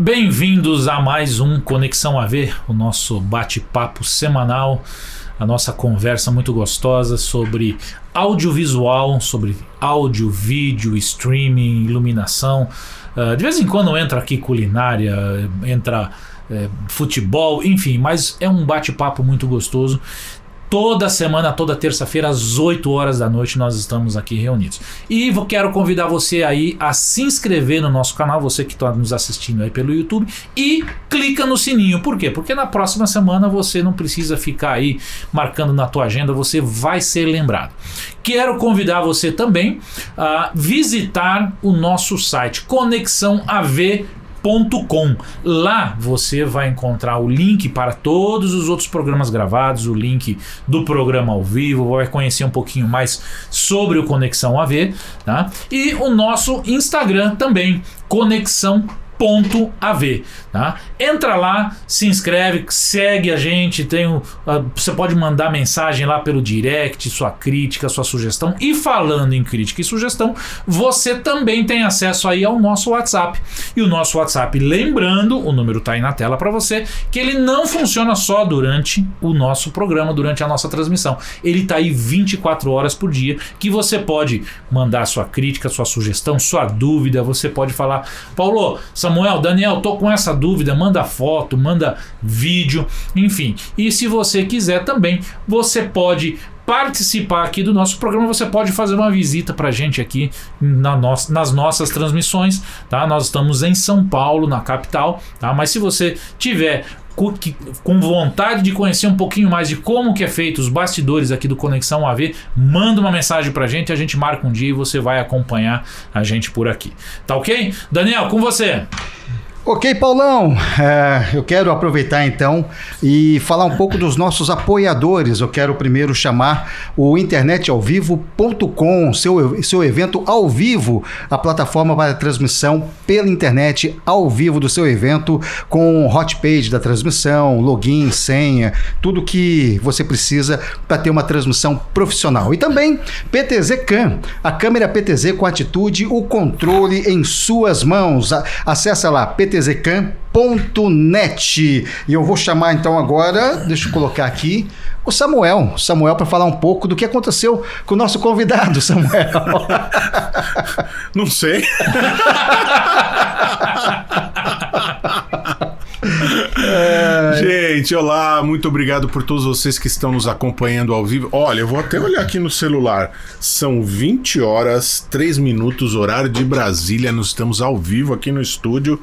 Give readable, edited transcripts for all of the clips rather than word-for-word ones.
Bem-vindos a mais um Conexão AV, o nosso bate-papo semanal, a nossa conversa muito gostosa sobre audiovisual, sobre áudio, vídeo, streaming, iluminação. De vez em quando entra aqui culinária, entra futebol, enfim, mas é um bate-papo muito gostoso. Toda semana, toda terça-feira, às 8 horas da noite, nós estamos aqui reunidos. E quero convidar você aí a se inscrever no nosso canal, você que está nos assistindo aí pelo YouTube, e clica no sininho. Por quê? Porque na próxima semana você não precisa ficar aí marcando na tua agenda, você vai ser lembrado. Quero convidar você também a visitar o nosso site, conexãoav.com. Lá você vai encontrar o link para todos os outros programas gravados, o link do programa ao vivo, vai conhecer um pouquinho mais sobre o Conexão AV, tá? E o nosso Instagram também, conexão.av, tá? Entra lá, se inscreve, segue a gente, você pode mandar mensagem lá pelo direct, sua crítica, sua sugestão. E falando em crítica e sugestão, você também tem acesso aí ao nosso WhatsApp. E o nosso WhatsApp, lembrando, o número está aí na tela para você, que ele não funciona só durante o nosso programa, durante a nossa transmissão. Ele está aí 24 horas por dia, que você pode mandar sua crítica, sua sugestão, sua dúvida. Você pode falar: Paulo, Samuel, Daniel, tô com essa dúvida, manda foto, manda vídeo, enfim. E se você quiser também, você pode participar aqui do nosso programa, você pode fazer uma visita pra gente aqui nas nossas transmissões, tá? Nós estamos em São Paulo, na capital, tá? Mas se você tiver com vontade de conhecer um pouquinho mais de como que é feito os bastidores aqui do Conexão AV, manda uma mensagem pra gente, a gente marca um dia e você vai acompanhar a gente por aqui. Tá ok? Daniel, com você. Ok, Paulão, eu quero aproveitar então e falar um pouco dos nossos apoiadores. Eu quero primeiro chamar o internetaovivo.com, seu evento ao vivo, a plataforma para transmissão pela internet ao vivo do seu evento, com hot page da transmissão, login, senha, tudo que você precisa para ter uma transmissão profissional. E também PTZ Cam, a câmera PTZ com atitude, o controle em suas mãos. Acesse lá, ptzcam.net. E eu vou chamar então agora, deixa eu colocar aqui, o Samuel para falar um pouco do que aconteceu com o nosso convidado, Samuel. Não sei. Gente, olá, muito obrigado por todos vocês que estão nos acompanhando ao vivo. Olha, eu vou até olhar aqui no celular. São 20 horas, 3 minutos, horário de Brasília. Nós estamos ao vivo aqui no estúdio,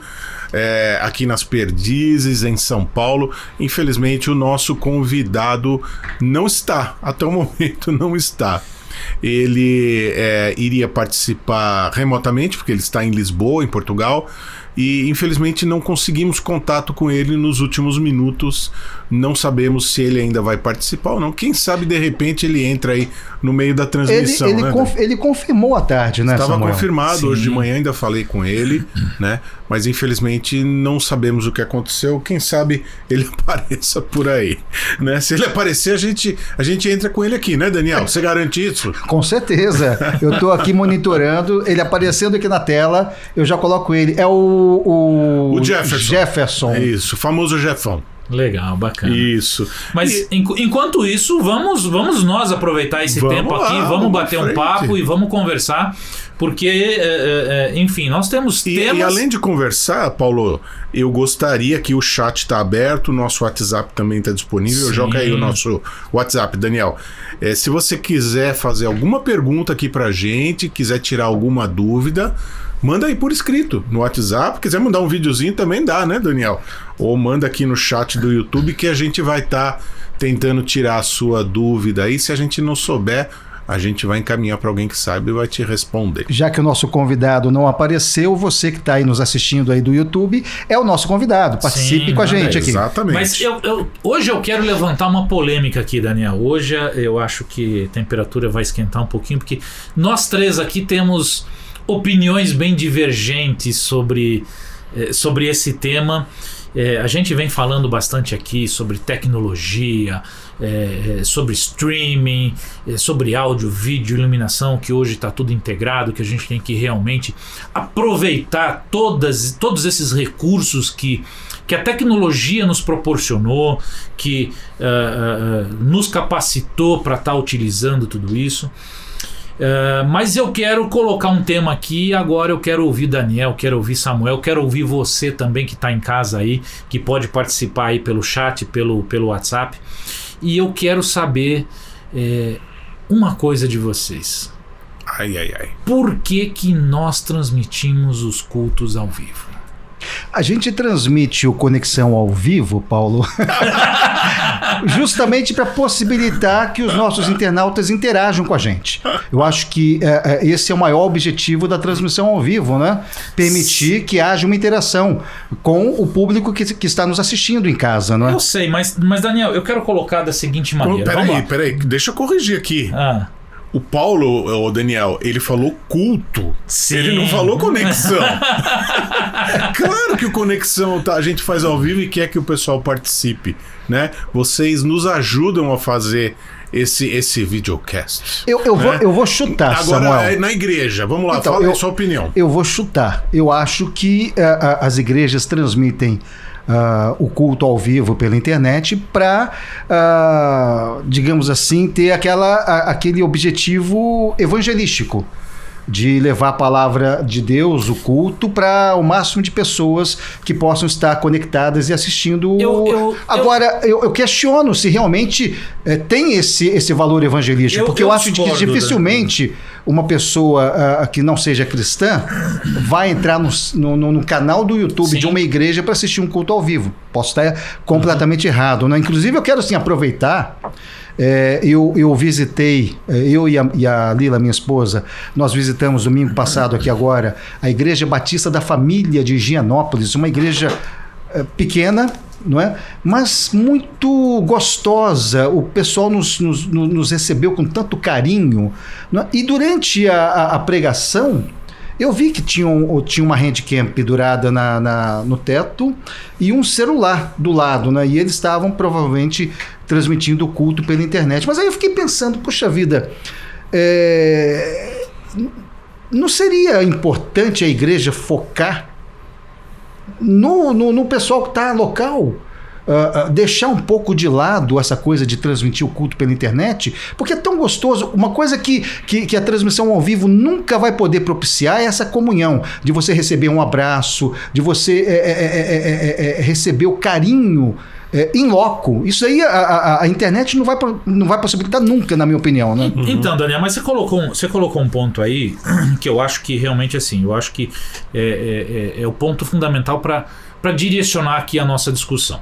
aqui nas Perdizes, em São Paulo. Infelizmente, o nosso convidado não está, até o momento não está. Ele iria participar remotamente, porque ele está em Lisboa, em Portugal, e infelizmente não conseguimos contato com ele nos últimos minutos. Não sabemos se ele ainda vai participar ou não. Quem sabe de repente ele entra aí no meio da transmissão. Ele confirmou à tarde, né, Estava Samuel? confirmado. Sim. Hoje de manhã ainda falei com ele, né? Mas infelizmente não sabemos o que aconteceu. Quem sabe ele apareça por aí, né? Se ele aparecer, a gente entra com ele aqui, né, Daniel? Você garante isso? Com certeza. Eu estou aqui monitorando, ele aparecendo aqui na tela, eu já coloco ele. É o Jefferson. É isso, o famoso Jefão. Legal, bacana. Isso. Mas enquanto isso, vamos nós aproveitar esse tempo aqui, vamos bater um papo e vamos conversar, porque, enfim, nós temos temas... E além de conversar, Paulo, eu gostaria que o chat está aberto, o nosso WhatsApp também está disponível. Sim. Joga aí o nosso WhatsApp, Daniel. Se você quiser fazer alguma pergunta aqui pra gente, quiser tirar alguma dúvida, manda aí por escrito no WhatsApp. Quiser mandar um videozinho também dá, né, Daniel? Ou manda aqui no chat do YouTube, que a gente vai estar tentando tirar a sua dúvida aí. Se a gente não souber, a gente vai encaminhar para alguém que saiba e vai te responder. Já que o nosso convidado não apareceu, você que está aí nos assistindo aí do YouTube é o nosso convidado. Participe com a gente aqui. Exatamente. Mas hoje eu quero levantar uma polêmica aqui, Daniel. Hoje eu acho que a temperatura vai esquentar um pouquinho, porque nós três aqui temos opiniões bem divergentes sobre esse tema. A gente vem falando bastante aqui sobre tecnologia, sobre streaming, sobre áudio, vídeo, iluminação, que hoje está tudo integrado, que a gente tem que realmente aproveitar todos esses recursos que a tecnologia nos proporcionou, que nos capacitou para estar utilizando tudo isso. Mas eu quero colocar um tema aqui. Agora eu quero ouvir Daniel, quero ouvir Samuel, quero ouvir você também que está em casa aí, que pode participar aí pelo chat, pelo WhatsApp. E eu quero saber uma coisa de vocês. Por que nós transmitimos os cultos ao vivo? A gente transmite o Conexão ao Vivo, Paulo, justamente para possibilitar que os nossos internautas interajam com a gente. Eu acho que esse é o maior objetivo da transmissão ao vivo, né? Permitir que haja uma interação com o público que está nos assistindo em casa, não é? Eu sei, mas Daniel, eu quero colocar da seguinte maneira. Peraí, deixa eu corrigir aqui. O Paulo, o Daniel, ele falou culto. Sim. Ele não falou conexão. Claro que o Conexão a gente faz ao vivo e quer que o pessoal participe, né? Vocês nos ajudam a fazer esse videocast. Eu vou chutar, agora, Samuel. Na igreja, vamos lá, então, fala a sua opinião. Eu vou chutar. Eu acho que as igrejas transmitem o culto ao vivo pela internet para, digamos assim, ter aquele objetivo evangelístico de levar a palavra de Deus, o culto, para o máximo de pessoas que possam estar conectadas e assistindo. Agora, eu questiono se realmente tem esse valor evangelístico, porque eu acho que dificilmente uma pessoa que não seja cristã vai entrar no canal do YouTube Sim. de uma igreja para assistir um culto ao vivo. Posso estar completamente errado, né? Inclusive, eu quero assim, aproveitar. Eu visitei, eu e a Lila, minha esposa, nós visitamos domingo passado aqui agora a Igreja Batista da Família de Higienópolis, uma igreja pequena, não é? Mas muito gostosa. O pessoal nos recebeu com tanto carinho, não é? E durante a pregação eu vi que tinha uma handcam pendurada no teto e um celular do lado, né? E eles estavam provavelmente transmitindo o culto pela internet. Mas aí eu fiquei pensando, puxa vida, não seria importante a igreja focar no pessoal que está local? Deixar um pouco de lado essa coisa de transmitir o culto pela internet, porque é tão gostoso. Uma coisa que a transmissão ao vivo nunca vai poder propiciar é essa comunhão, de você receber um abraço, de você receber o carinho in loco. Isso aí a internet não vai possibilitar nunca, na minha opinião, né? Então, Daniel, mas você colocou um ponto aí que eu acho que realmente assim, eu acho que é o ponto fundamental para direcionar aqui a nossa discussão.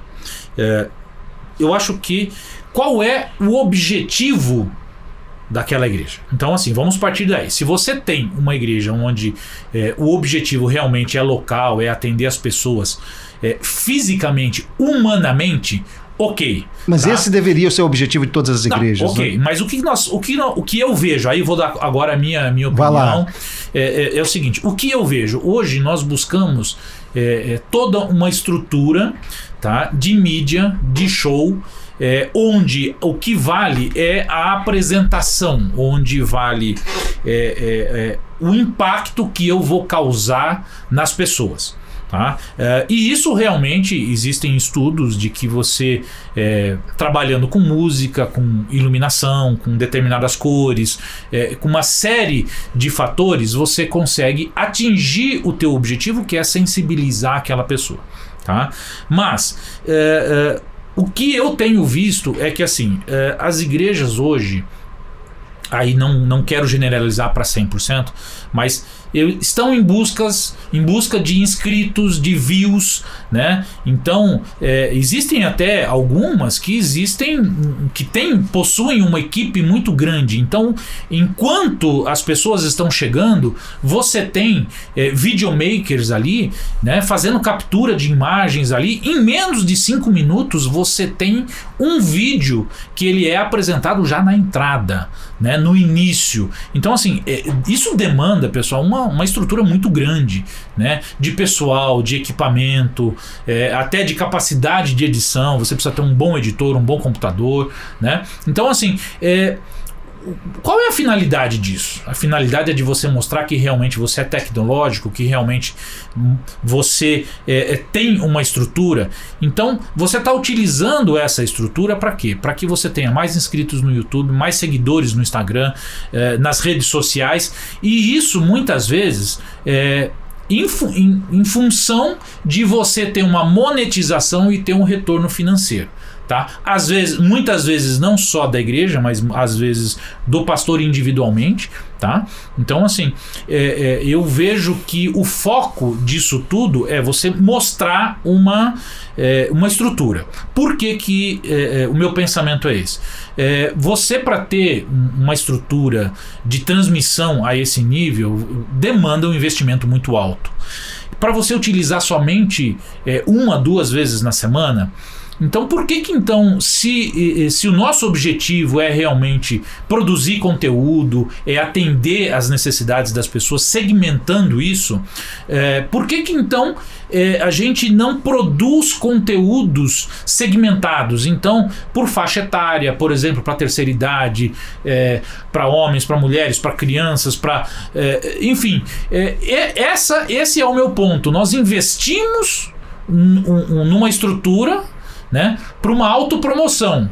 Eu acho que qual é o objetivo daquela igreja? Então, assim, vamos partir daí. Se você tem uma igreja onde o objetivo realmente é local, é atender as pessoas fisicamente, humanamente, ok. Mas esse deveria ser o objetivo de todas as igrejas. Ok, né? Mas o que eu vejo, aí vou dar agora a minha opinião, é o seguinte: o que eu vejo? Hoje nós buscamos toda uma estrutura, tá, de mídia, de show, onde o que vale é a apresentação, onde vale o impacto que eu vou causar nas pessoas. Tá? E isso realmente existem estudos de que você trabalhando com música, com iluminação, com determinadas cores, com uma série de fatores, você consegue atingir o teu objetivo, que é sensibilizar aquela pessoa, tá? Mas o que eu tenho visto é que assim, as igrejas hoje, aí não quero generalizar para 100%, mas estão em busca de inscritos, de views, né? Então existem até algumas que possuem uma equipe muito grande. Então, enquanto as pessoas estão chegando, você tem videomakers ali, né, fazendo captura de imagens ali. Em menos de 5 minutos você tem um vídeo que ele é apresentado já na entrada, né, no início. Então, assim, isso demanda, pessoal, uma uma estrutura muito grande, né? De pessoal, de equipamento, até de capacidade de edição. Você precisa ter um bom editor, um bom computador, né? Então, assim, qual é a finalidade disso? A finalidade é de você mostrar que realmente você é tecnológico, que realmente você tem uma estrutura. Então, você está utilizando essa estrutura para quê? Para que você tenha mais inscritos no YouTube, mais seguidores no Instagram, nas redes sociais. E isso, muitas vezes, em função de você ter uma monetização e ter um retorno financeiro. Tá? Às vezes, muitas vezes não só da igreja, mas às vezes do pastor individualmente, tá? Então, assim, eu vejo que o foco disso tudo é você mostrar uma estrutura. Por que o meu pensamento é esse? Você, para ter uma estrutura de transmissão a esse nível, demanda um investimento muito alto. Para você utilizar somente 1 a 2 vezes na semana, então, por que então, se o nosso objetivo é realmente produzir conteúdo, atender às necessidades das pessoas, segmentando isso, por que então a gente não produz conteúdos segmentados? Então, por faixa etária, por exemplo, para terceira idade, para homens, para mulheres, para crianças, enfim, esse é o meu ponto. Nós investimos numa estrutura, né, para uma autopromoção,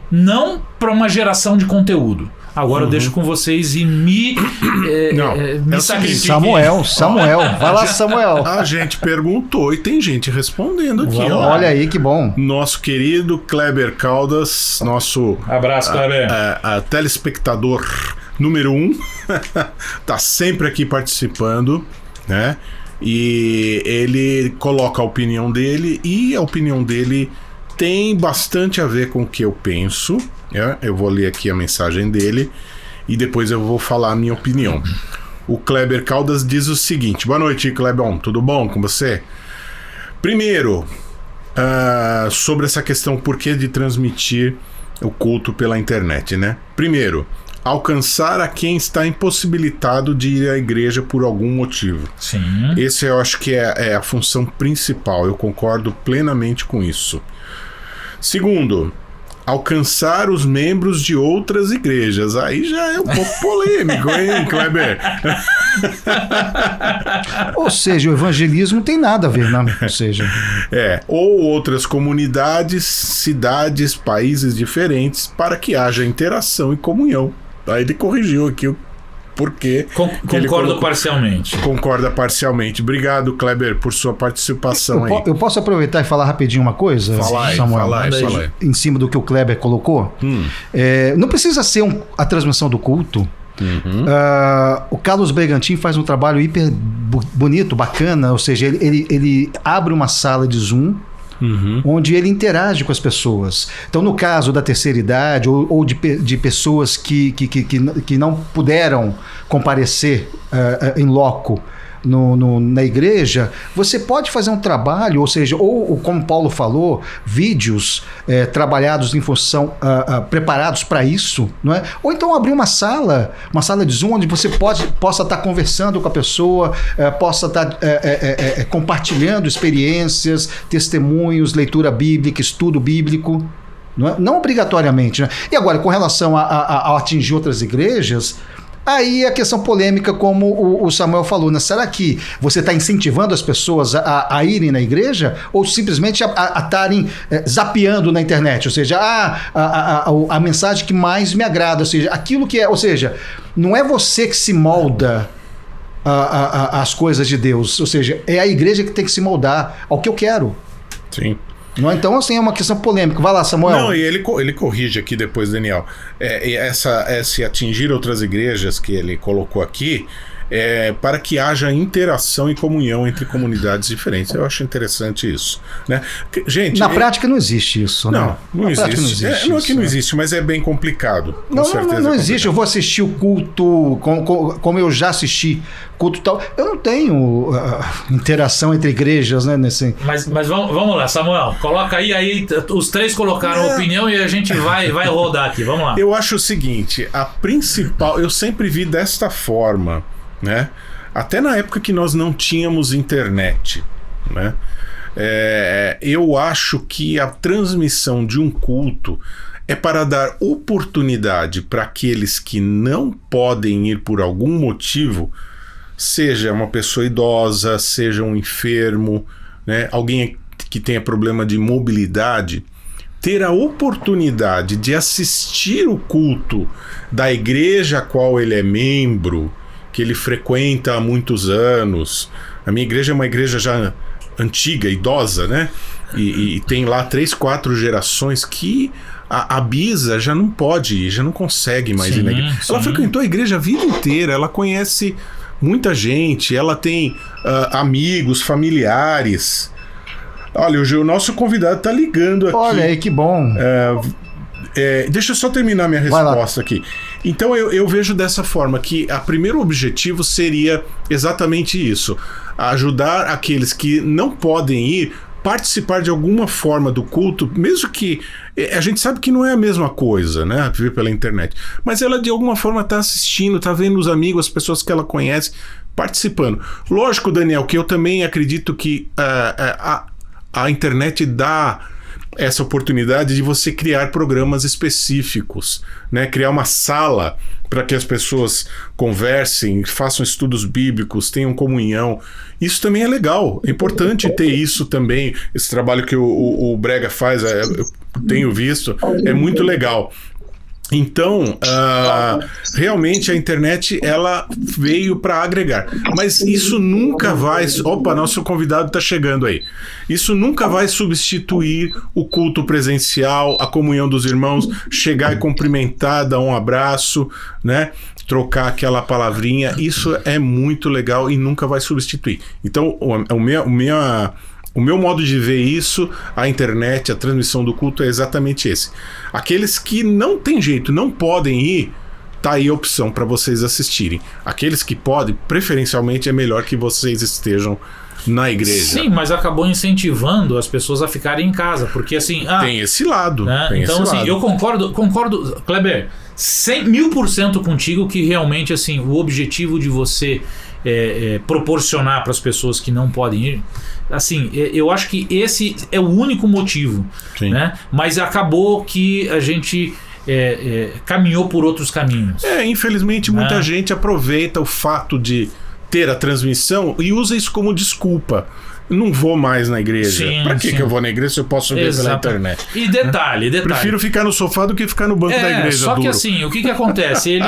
não para uma geração de conteúdo. Agora eu deixo com vocês e me sacrifiquem. Samuel, vai lá, Samuel. A gente perguntou e tem gente respondendo aqui. Ó. Olha aí, que bom. Nosso querido Kleber Caldas, nosso abraço, Kleber. Telespectador número 1, tá sempre aqui participando, né? E ele coloca a opinião dele, e a opinião dele tem bastante a ver com o que eu penso. Eu vou ler aqui a mensagem dele e depois eu vou falar a minha opinião. O Kleber Caldas diz o seguinte: boa noite, Clebão, tudo bom com você? Primeiro, sobre essa questão por que de transmitir o culto pela internet, né? Primeiro, alcançar a quem está impossibilitado de ir à igreja por algum motivo. Sim. Esse eu acho que é a função principal, eu concordo plenamente com isso. Segundo, alcançar os membros de outras igrejas. Aí já é um pouco polêmico, hein, Kleber? Ou seja, o evangelismo tem nada a ver, né? Ou seja... ou outras comunidades, cidades, países diferentes, para que haja interação e comunhão. Aí ele corrigiu aqui o porquê. Concordo parcialmente. Concorda parcialmente. Obrigado, Kleber, por sua participação aí. Eu posso aproveitar e falar rapidinho uma coisa, Samuel? Fala aí. Em cima do que o Kleber colocou. Não precisa ser a transmissão do culto. O Carlos Bregantin faz um trabalho hiper bonito, bacana, ou seja, ele abre uma sala de Zoom, onde ele interage com as pessoas. Então, no caso da terceira idade ou de pessoas que não puderam comparecer em loco na igreja, você pode fazer um trabalho, ou seja, ou como Paulo falou, vídeos trabalhados em função, preparados para isso, não é? Ou então abrir uma sala de Zoom onde você possa estar conversando com a pessoa, possa estar compartilhando experiências, testemunhos, leitura bíblica, estudo bíblico, não obrigatoriamente, né? E agora, com relação a atingir outras igrejas, aí a questão polêmica, como o Samuel falou, né? Será que você está incentivando as pessoas a irem na igreja ou simplesmente a estarem zapeando na internet? Ou seja, a mensagem que mais me agrada, ou seja, aquilo que é, ou seja, não é você que se molda as coisas de Deus, ou seja, é a igreja que tem que se moldar ao que eu quero. Sim. Não, então, assim, é uma questão polêmica. Vai lá, Samuel. Não, e ele corrige aqui depois, Daniel. Esse atingir outras igrejas que ele colocou aqui, para que haja interação e comunhão entre comunidades diferentes. Eu acho interessante isso, né? Gente, na prática não existe isso, né? Não existe. Não é que não existe, mas é bem complicado. Com certeza não existe. Eu vou assistir o culto como eu já assisti culto tal. Eu não tenho interação entre igrejas, né? Mas vamos lá, Samuel. Coloca aí os três colocaram opinião e a gente vai rodar aqui. Vamos lá. Eu acho o seguinte, a principal, eu sempre vi desta forma, né? até na época que nós não tínhamos internet, né? Eu acho que a transmissão de um culto é para dar oportunidade para aqueles que não podem ir por algum motivo, seja uma pessoa idosa, seja um enfermo, né, alguém que tenha problema de mobilidade, ter a oportunidade de assistir o culto da igreja a qual ele é membro, que ele frequenta há muitos anos. A minha igreja é uma igreja já antiga, idosa, né? E tem lá 3, 4 gerações que a Bisa já não pode ir, já não consegue mais ir na igreja. Ela frequentou a igreja a vida inteira, ela conhece muita gente, ela tem amigos, familiares. Olha, o nosso convidado tá ligando aqui. Olha aí, que bom. Deixa eu só terminar minha resposta aqui. Então eu vejo dessa forma que o primeiro objetivo seria exatamente isso: ajudar aqueles que não podem ir, participar de alguma forma do culto, mesmo que a gente sabe que não é a mesma coisa, né, ver pela internet, mas ela de alguma forma está assistindo, está vendo os amigos, as pessoas que ela conhece participando. Lógico, Daniel, que eu também acredito que a internet dá essa oportunidade de você criar programas específicos, né? Criar uma sala para que as pessoas conversem, façam estudos bíblicos, tenham comunhão. Isso também é legal, é importante ter isso também. Esse trabalho que o Brega faz, eu tenho visto, é muito legal. Então, realmente a internet ela veio para agregar, mas isso nunca vai... Opa, nosso convidado está chegando aí. Isso nunca vai substituir o culto presencial, a comunhão dos irmãos, chegar e cumprimentar, dar um abraço, né? Trocar aquela palavrinha. Isso é muito legal e nunca vai substituir. Então, o meu modo de ver isso, a internet, a transmissão do culto é exatamente esse. Aqueles que não tem jeito, não podem ir, tá aí a opção para vocês assistirem. Aqueles que podem, preferencialmente é melhor que vocês estejam na igreja. Sim, mas acabou incentivando as pessoas a ficarem em casa, porque assim... tem esse lado. Né? Então assim, eu concordo, Kleber, 1000% contigo que realmente assim, o objetivo de você proporcionar para as pessoas que não podem ir, assim, eu acho que esse é o único motivo, né? Mas acabou que a gente caminhou por outros caminhos. Infelizmente muita gente aproveita o fato de ter a transmissão e usa isso como desculpa. Não vou mais na igreja. Pra que eu vou na igreja se eu posso ver pela internet? E detalhe. Prefiro ficar no sofá do que ficar no banco da igreja. Só que assim, o que acontece?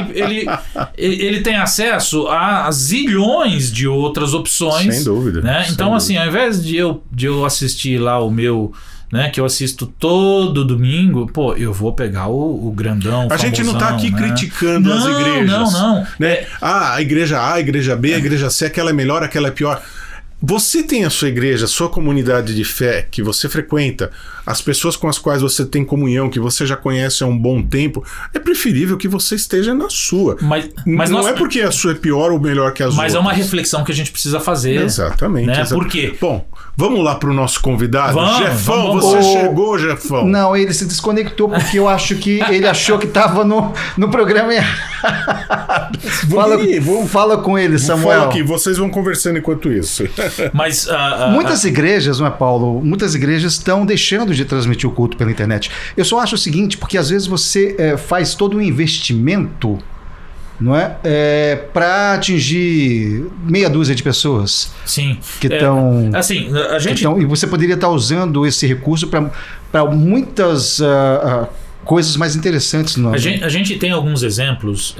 Ele tem acesso a zilhões de outras opções. Sem dúvida. Né? Então, assim, ao invés de eu assistir lá o meu... Né, que eu assisto todo domingo, eu vou pegar o grandão, a gente não tá aqui criticando as igrejas. Não. Né? A igreja A, a igreja B, a igreja C, aquela é melhor, aquela é pior. Você tem a sua igreja, a sua comunidade de fé que você frequenta, as pessoas com as quais você tem comunhão, que você já conhece há um bom tempo, é preferível que você esteja na sua. Mas não é porque a sua é pior ou melhor que as outras. Mas é uma reflexão que a gente precisa fazer. Exatamente. Né? Por quê? Bom, vamos lá para o nosso convidado. Jefão, você chegou, Jefão? Não, ele se desconectou porque eu acho que ele achou que estava no programa errado. Fala com ele, Samuel. Fala aqui, vocês vão conversando enquanto isso. Mas muitas igrejas, não é, Paulo? Muitas igrejas estão deixando de transmitir o culto pela internet. Eu só acho o seguinte, porque às vezes você faz todo um investimento, não é, para atingir meia dúzia de pessoas. Sim. Que estão. Assim, a gente. E você poderia estar usando esse recurso para muitas coisas mais interessantes. A gente tem alguns exemplos.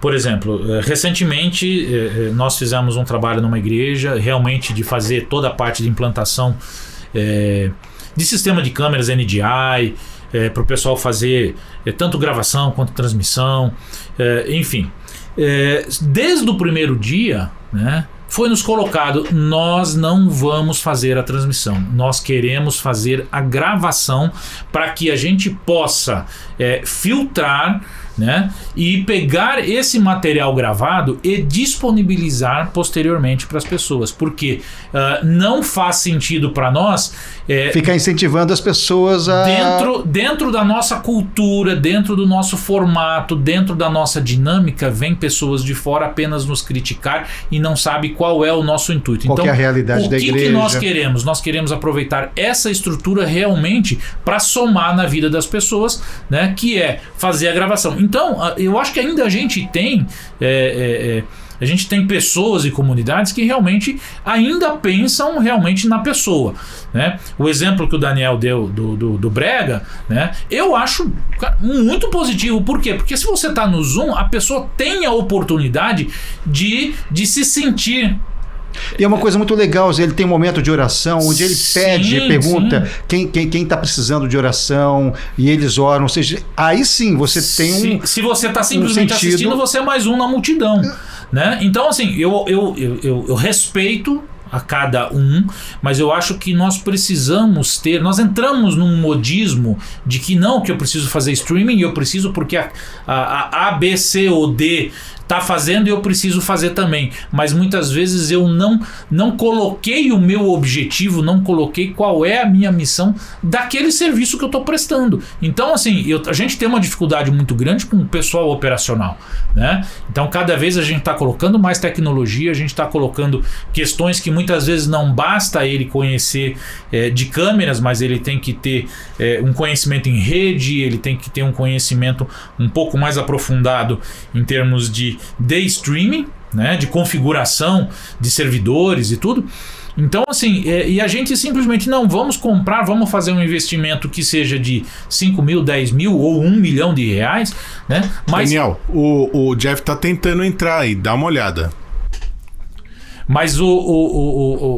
Por exemplo, recentemente nós fizemos um trabalho numa igreja realmente de fazer toda a parte de implantação de sistema de câmeras NDI, para o pessoal fazer tanto gravação quanto transmissão, enfim. Desde o primeiro dia, né, foi nos colocado: nós não vamos fazer a transmissão, nós queremos fazer a gravação para que a gente possa filtrar né? E pegar esse material gravado e disponibilizar posteriormente para as pessoas, porque não faz sentido para nós ficar incentivando as pessoas a... Dentro da nossa cultura, dentro do nosso formato, dentro da nossa dinâmica, vem pessoas de fora apenas nos criticar e não sabe qual é o nosso intuito. Qual então, que é a realidade da igreja? O que nós queremos? Nós queremos aproveitar essa estrutura realmente para somar na vida das pessoas, né, que é fazer a gravação. Então, eu acho que ainda a gente tem pessoas e comunidades que realmente ainda pensam realmente na pessoa, né? O exemplo que o Daniel deu do Brega, né? Eu acho muito positivo. Por quê? Porque se você está no Zoom, a pessoa tem a oportunidade de se sentir. E é uma coisa muito legal, ele tem um momento de oração onde ele pede, pergunta quem está precisando de oração e eles oram, ou seja, aí sim você tem se você está simplesmente assistindo, você é mais um na multidão, né? Então assim, eu respeito a cada um, mas eu acho que nós precisamos nós entramos num modismo de que eu preciso fazer streaming, eu preciso porque a B, C ou D está fazendo e eu preciso fazer também, mas muitas vezes eu não coloquei o meu objetivo, não coloquei qual é a minha missão daquele serviço que eu estou prestando. Então assim, a gente tem uma dificuldade muito grande com o pessoal operacional, né? Então cada vez a gente está colocando mais tecnologia, a gente está colocando questões que muitas vezes não basta ele conhecer de câmeras, mas ele tem que ter um conhecimento em rede, ele tem que ter um conhecimento um pouco mais aprofundado em termos de streaming, né, de configuração de servidores e tudo. Então assim, e a gente simplesmente vamos fazer um investimento que seja de 5 mil, 10 mil ou 1 milhão de reais, né? Mas, Daniel, o Jeff tá tentando entrar aí, dá uma olhada. Mas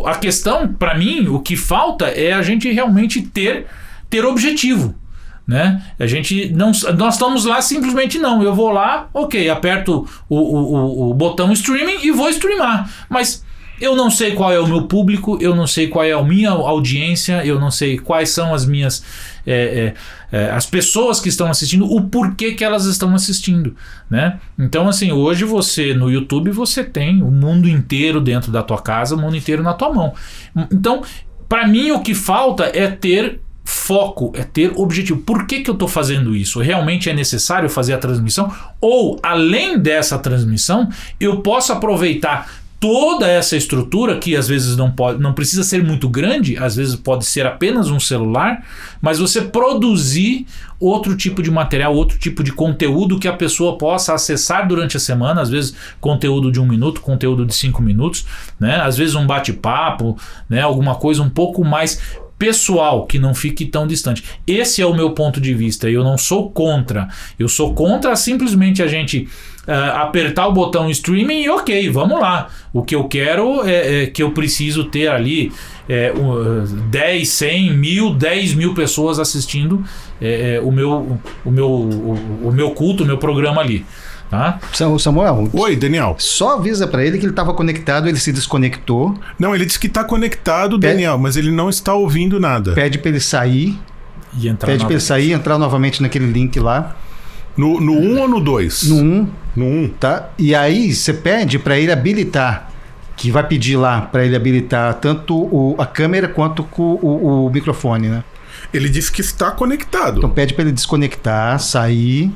a questão, para mim, o que falta é a gente realmente ter objetivo, né? Nós estamos lá simplesmente eu vou lá, ok, aperto o botão streaming e vou streamar, mas eu não sei qual é o meu público, eu não sei qual é a minha audiência, eu não sei quais são as minhas as pessoas que estão assistindo, o porquê que elas estão assistindo, né? Então assim, hoje no YouTube você tem o mundo inteiro dentro da tua casa, o mundo inteiro na tua mão. Então, para mim o que falta é ter foco, é ter objetivo. Por que eu estou fazendo isso? Realmente é necessário fazer a transmissão? Ou, além dessa transmissão, eu posso aproveitar toda essa estrutura que às vezes não precisa ser muito grande, às vezes pode ser apenas um celular, mas você produzir outro tipo de material, outro tipo de conteúdo que a pessoa possa acessar durante a semana, às vezes conteúdo de 1 minuto, conteúdo de 5 minutos, né? Às vezes um bate-papo, né? Alguma coisa um pouco mais pessoal, que não fique tão distante. Esse é o meu ponto de vista. Eu não sou contra. Eu sou contra simplesmente a gente apertar o botão streaming e ok, vamos lá. O que eu quero é que eu preciso ter ali 10, 100, 1000, 10 mil pessoas assistindo o meu culto, o meu programa ali. Tá? Samuel. Oi, Daniel. Só avisa para ele que ele estava conectado, ele se desconectou. Não, ele disse que está conectado, Daniel, mas ele não está ouvindo nada. Pede para ele sair. E entrar novamente naquele link lá. No 1 ou no 2? No 1. No 1. Tá? E aí você pede para ele habilitar, que vai pedir lá para ele habilitar tanto a câmera quanto o microfone, né? Ele disse que está conectado. Então pede para ele desconectar, sair.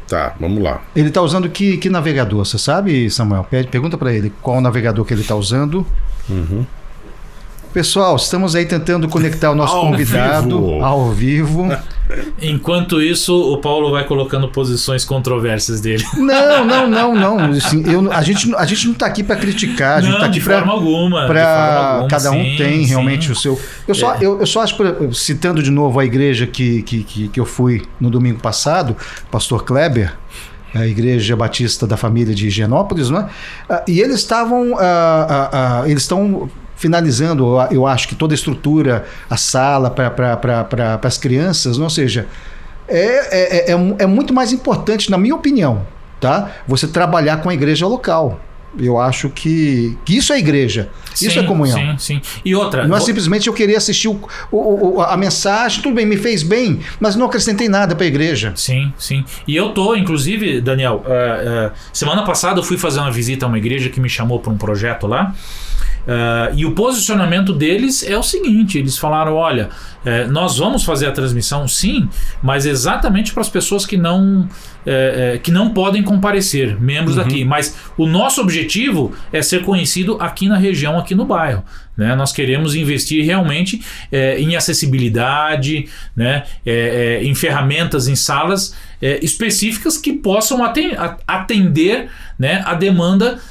Tá, vamos lá. Ele está usando que navegador, você sabe, Samuel? Pergunta para ele qual o navegador que ele está usando. Uhum. Pessoal, estamos aí tentando conectar o nosso convidado ao vivo. Enquanto isso, o Paulo vai colocando posições controversas dele. Não. Assim, a gente não está aqui para criticar, a gente está aqui para cada um tem realmente o seu. Eu só acho, citando de novo a igreja que eu fui no domingo passado, Pastor Kleber, a Igreja Batista da Família de Higienópolis, né? E eles estão finalizando, eu acho que toda a estrutura, a sala para as crianças, ou seja, é muito mais importante, na minha opinião, tá? Você trabalhar com a igreja local. Eu acho que isso é igreja, isso é comunhão. Sim. E outra... Não é simplesmente eu querer assistir a mensagem, tudo bem, me fez bem, mas não acrescentei nada para a igreja. Sim. E eu tô, inclusive, Daniel, semana passada eu fui fazer uma visita a uma igreja que me chamou para um projeto lá. E o posicionamento deles é o seguinte: eles falaram, olha, nós vamos fazer a transmissão sim, mas exatamente para as pessoas que não podem comparecer, membros daqui, mas o nosso objetivo é ser conhecido aqui na região, aqui no bairro, né? Nós queremos investir realmente em acessibilidade, né? Em ferramentas, em salas específicas que possam atender, né, a demanda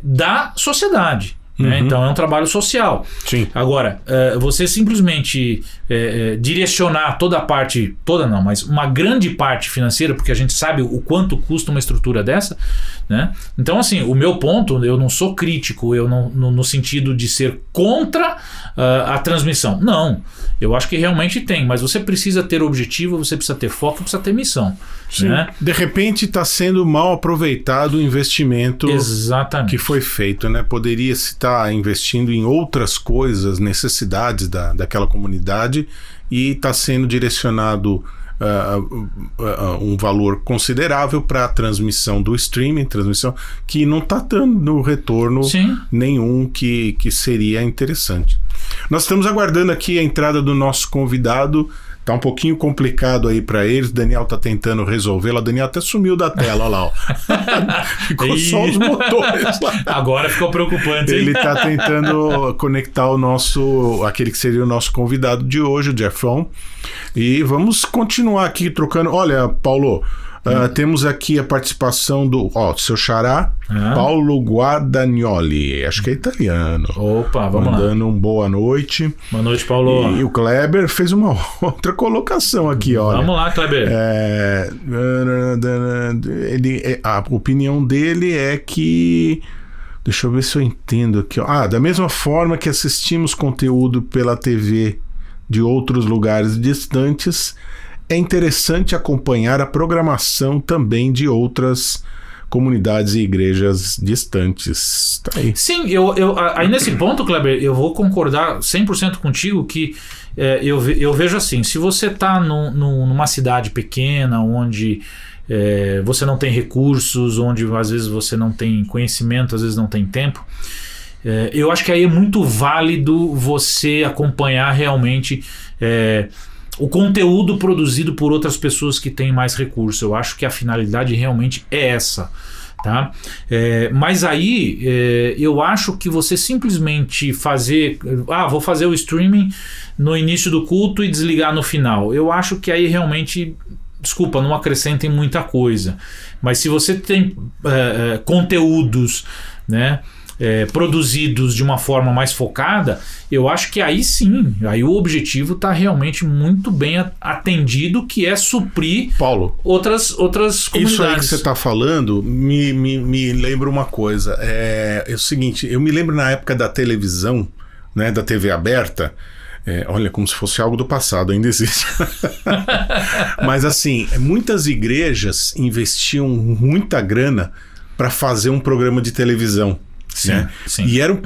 da sociedade. Então é um trabalho social. Sim. Agora, você simplesmente direcionar mas uma grande parte financeira, porque a gente sabe o quanto custa uma estrutura dessa, né? Então, assim, o meu ponto, eu não sou crítico, eu não, no sentido de ser contra a transmissão. Não, eu acho que realmente tem, mas você precisa ter objetivo, você precisa ter foco, precisa ter missão. Sim. Né? De repente está sendo mal aproveitado o investimento que foi feito, né? Poderia se estar investindo em outras coisas, necessidades daquela comunidade, e está sendo direcionado um valor considerável para a transmissão do streaming, transmissão que não está dando retorno nenhum que seria interessante. Nós estamos aguardando aqui a entrada do nosso convidado. Tá um pouquinho complicado aí para eles. Daniel tá tentando resolvê-la. Daniel até sumiu da tela, olha lá, ó. Ficou só os motores lá. Agora ficou preocupante, hein? Ele tá tentando conectar aquele que seria o nosso convidado de hoje, o Jeffão. E vamos continuar aqui trocando. Olha, Paulo, temos aqui a participação do seu xará, Paulo Guadagnoli. Acho que é italiano. Opa, vamos mandando lá. Um boa noite. Boa noite, Paulo. E o Kleber fez uma outra colocação aqui, olha. Vamos lá, Kleber. A opinião dele é que... Deixa eu ver se eu entendo aqui. Da mesma forma que assistimos conteúdo pela TV de outros lugares distantes, é interessante acompanhar a programação também de outras comunidades e igrejas distantes. Tá aí. Sim, aí nesse ponto, Kleber, eu vou concordar 100% contigo que eu vejo assim, se você está numa cidade pequena, onde você não tem recursos, onde às vezes você não tem conhecimento, às vezes não tem tempo, eu acho que aí é muito válido você acompanhar realmente o conteúdo produzido por outras pessoas que têm mais recursos. Eu acho que a finalidade realmente é essa, tá? Mas aí eu acho que você simplesmente vou fazer o streaming no início do culto e desligar no final. Eu acho que aí realmente, desculpa, não acrescentem muita coisa. Mas se você tem conteúdos, né, produzidos de uma forma mais focada, eu acho que aí sim, aí o objetivo está realmente muito bem atendido, que é suprir, Paulo, outras comunidades. Isso aí que você está falando me lembra uma coisa. É o seguinte, eu me lembro na época da televisão, né, da TV aberta. Olha, como se fosse algo do passado, ainda existe. Mas assim, muitas igrejas investiam muita grana para fazer um programa de televisão. Sim, né? sim. E eram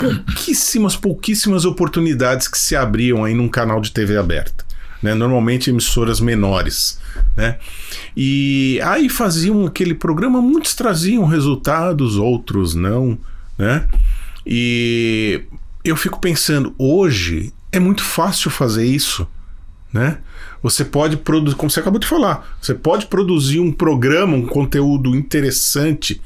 pouquíssimas oportunidades que se abriam aí num canal de TV aberta, né? Normalmente emissoras menores, né? E aí faziam aquele programa, muitos traziam resultados, outros não, né? E eu fico pensando, hoje é muito fácil fazer isso, né? Você pode produzir, como você acabou de falar, você pode produzir um programa, um conteúdo interessante,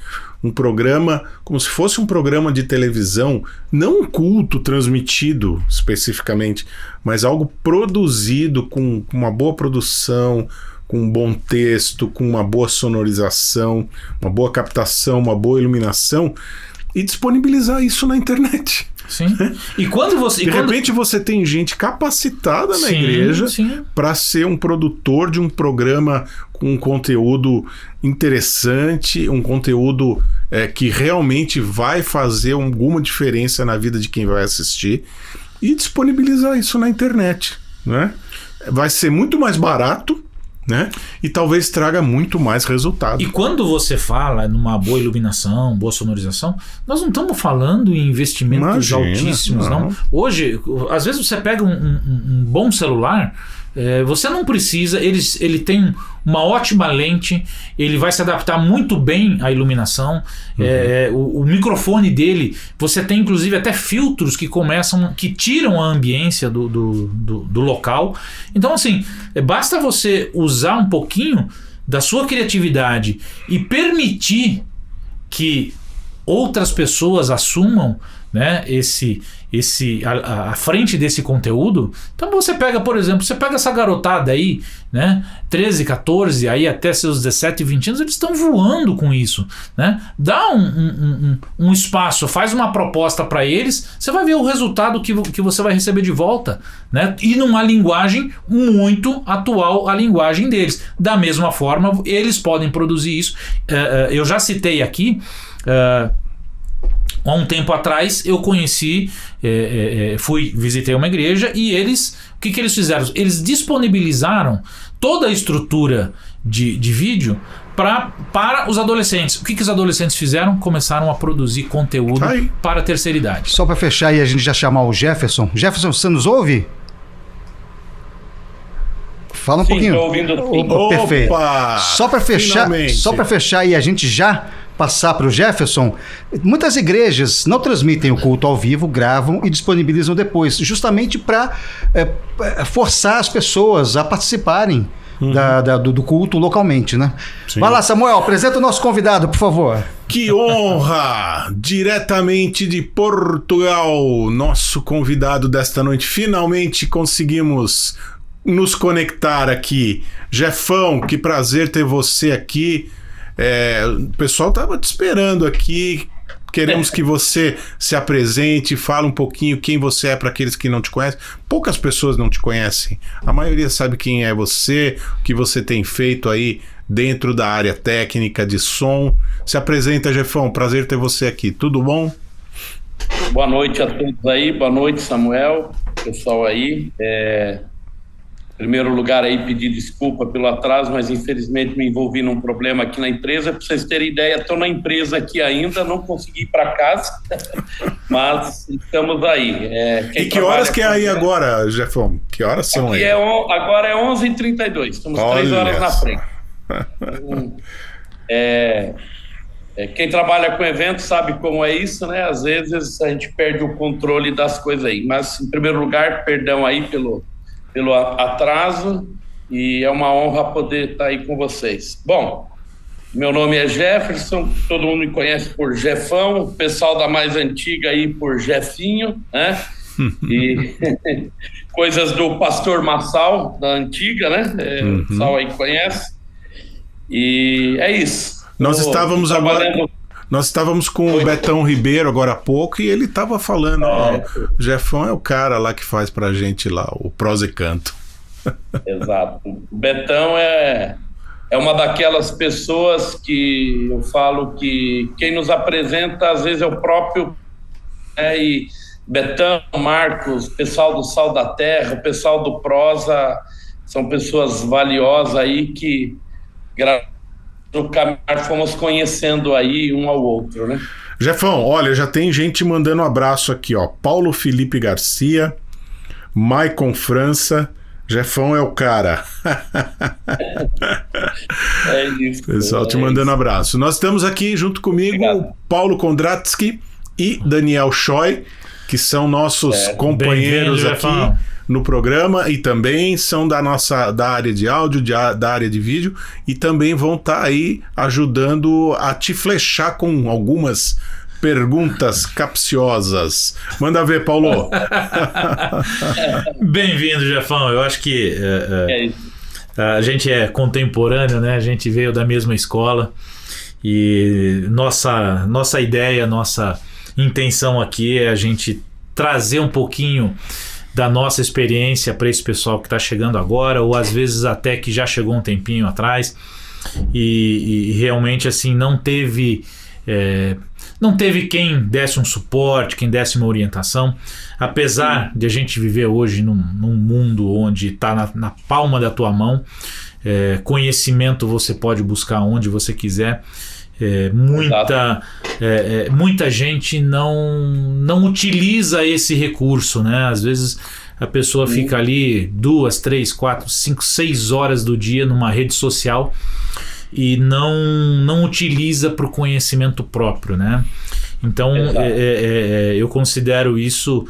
um programa como se fosse um programa de televisão, não um culto transmitido especificamente, mas algo produzido com uma boa produção, com um bom texto, com uma boa sonorização, uma boa captação, uma boa iluminação, e disponibilizar isso na internet. Sim. E quando você... De repente você tem gente capacitada na igreja para ser um produtor de um programa com um conteúdo interessante, um conteúdo que realmente vai fazer alguma diferença na vida de quem vai assistir, e disponibilizar isso na internet, né? Vai ser muito mais barato, né? E talvez traga muito mais resultado. E quando você fala numa boa iluminação, boa sonorização, nós não estamos falando em investimentos altíssimos, não. Hoje, às vezes você pega um bom celular, você não precisa, ele tem uma ótima lente, ele vai se adaptar muito bem à iluminação, o microfone dele, você tem inclusive até filtros que tiram a ambiência do local. Então assim, basta você usar um pouquinho da sua criatividade e permitir que outras pessoas assumam, né, a frente desse conteúdo. Então você pega, por exemplo, essa garotada aí, né, 13, 14, aí até seus 17, 20 anos, eles estão voando com isso, né? Dá um espaço, faz uma proposta para eles, você vai ver o resultado que você vai receber de volta, né? E numa linguagem muito atual à linguagem deles. Da mesma forma, eles podem produzir isso. Eu já citei aqui, há um tempo atrás eu conheci, visitei uma igreja e o que eles fizeram? Eles disponibilizaram toda a estrutura de vídeo para os adolescentes. O que os adolescentes fizeram? Começaram a produzir conteúdo para a terceira idade. Só para fechar e a gente já chamar o Jefferson. Jefferson, você nos ouve? Fala um pouquinho. Estou ouvindo. Opa, perfeito. Só para fechar e a gente já passar para o Jefferson, muitas igrejas não transmitem o culto ao vivo, gravam e disponibilizam depois, justamente para forçar as pessoas a participarem do culto localmente, né? Sim. Vai lá, Samuel, apresenta o nosso convidado, por favor. Que honra! Diretamente de Portugal, nosso convidado desta noite. Finalmente conseguimos nos conectar aqui. Jefão, que prazer ter você aqui. O pessoal estava te esperando aqui. Queremos que você se apresente, fale um pouquinho quem você é para aqueles que não te conhecem. Poucas pessoas não te conhecem. A maioria sabe quem é você, o que você tem feito aí dentro da área técnica de som. Se apresenta, Jefão. Prazer ter você aqui. Tudo bom? Boa noite a todos aí. Boa noite, Samuel. Pessoal aí. Em primeiro lugar aí pedir desculpa pelo atraso, mas infelizmente me envolvi num problema aqui na empresa. Para vocês terem ideia, estou na empresa aqui ainda, não consegui ir para casa, mas estamos aí. E que horas que é aí agora, Jefão? Que horas são aqui aí? Agora é 11h32, estamos 3 horas na frente. Quem trabalha com eventos sabe como é isso, né? Às vezes a gente perde o controle das coisas aí, mas em primeiro lugar, perdão aí pelo atraso, e é uma honra poder estar aí com vocês. Bom, meu nome é Jefferson, todo mundo me conhece por Jefão, o pessoal da mais antiga aí por Jefinho, né? E coisas do Pastor Massal, da antiga, né? O pessoal aí conhece. E é isso. Nós estávamos com o Betão Ribeiro agora há pouco e ele estava falando, o Jefão é o cara lá que faz pra gente lá, o Prosa e Canto. Exato. O Betão é uma daquelas pessoas que eu falo que quem nos apresenta às vezes é o próprio, e Betão, Marcos, o pessoal do Sal da Terra, o pessoal do Prosa, são pessoas valiosas aí que no caminhar fomos conhecendo aí um ao outro, né? Jefão, olha, já tem gente mandando um abraço aqui, ó. Paulo Felipe Garcia, Maicon França, Jefão é o cara. É isso. Pessoal te mandando abraço. Nós estamos aqui junto comigo, o Paulo Kondratsky e Daniel Choi, que são nossos companheiros aqui no programa e também são da área de áudio, da área de vídeo, e também vão estar aí ajudando a te flechar com algumas perguntas capciosas. Manda ver, Paulo. Bem-vindo, Jefão. Eu acho que a gente é contemporâneo, né? A gente veio da mesma escola e nossa ideia, nossa intenção aqui é a gente trazer um pouquinho da nossa experiência para esse pessoal que está chegando agora, ou às vezes até que já chegou um tempinho atrás e realmente assim não teve quem desse um suporte, quem desse uma orientação. Apesar de a gente viver hoje num mundo onde está na palma da tua mão, conhecimento você pode buscar onde você quiser. Muita gente não utiliza esse recurso, né? Às vezes a pessoa fica ali 2, 3, 4, 5, 6 horas do dia numa rede social e não utiliza para o conhecimento próprio, né? Então eu considero isso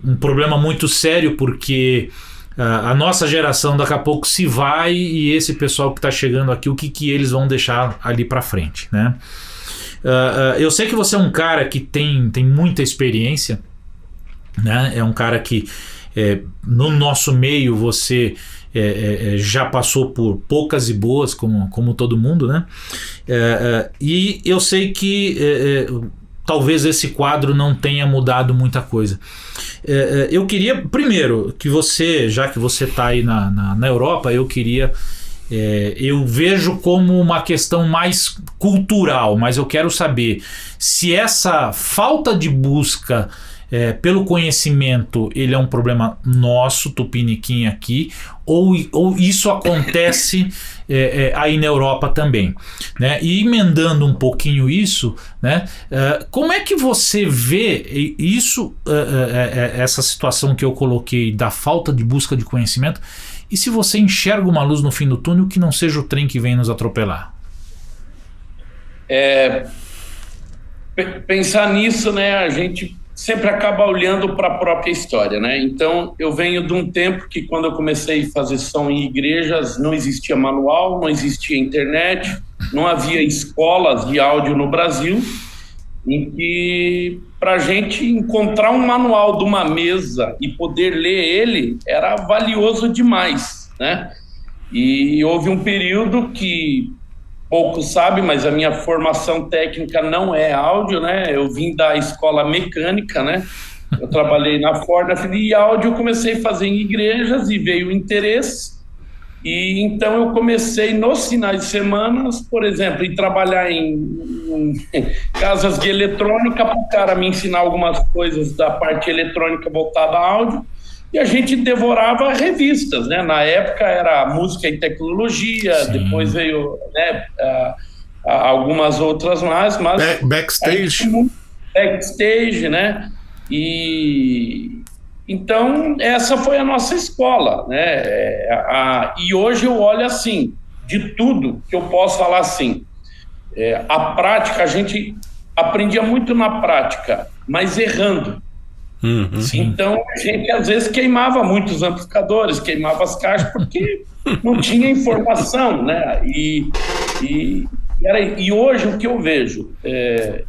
um problema muito sério, porque a nossa geração daqui a pouco se vai, e esse pessoal que está chegando aqui, o que eles vão deixar ali para frente, né? Eu sei que você é um cara que tem muita experiência, né? É um cara que no nosso meio você já passou por poucas e boas, como todo mundo, né? E eu sei que talvez esse quadro não tenha mudado muita coisa. Eu queria, primeiro, que você, já que você está aí na Europa, eu vejo como uma questão mais cultural, mas eu quero saber se essa falta de busca pelo conhecimento, ele é um problema nosso, tupiniquim aqui, ou isso acontece aí na Europa também, né? E emendando um pouquinho isso, né? Como é que você vê isso, essa situação que eu coloquei da falta de busca de conhecimento, e se você enxerga uma luz no fim do túnel que não seja o trem que vem nos atropelar? Pensar nisso, né? A gente sempre acaba olhando para a própria história, né? Então, eu venho de um tempo que, quando eu comecei a fazer som em igrejas, não existia manual, não existia internet, não havia escolas de áudio no Brasil, em que, para a gente encontrar um manual de uma mesa e poder ler ele, era valioso demais, né? E houve um período que poucos sabem, mas a minha formação técnica não é áudio, né? Eu vim da escola mecânica, né? Eu trabalhei na Ford, e áudio eu comecei a fazer em igrejas, e veio o interesse. E então eu comecei nos finais de semana, por exemplo, em trabalhar em casas de eletrônica, para o cara me ensinar algumas coisas da parte eletrônica voltada a áudio. E a gente devorava revistas, né? Na época era Música e Tecnologia, sim. Depois veio, né, algumas outras mais, mas Backstage, né? E então essa foi a nossa escola, né? E hoje eu olho assim, de tudo que eu posso falar assim, a prática, a gente aprendia muito na prática, mas errando. Então a gente às vezes queimava muitos amplificadores, queimava as caixas, porque não tinha informação, né? E hoje o que eu vejo,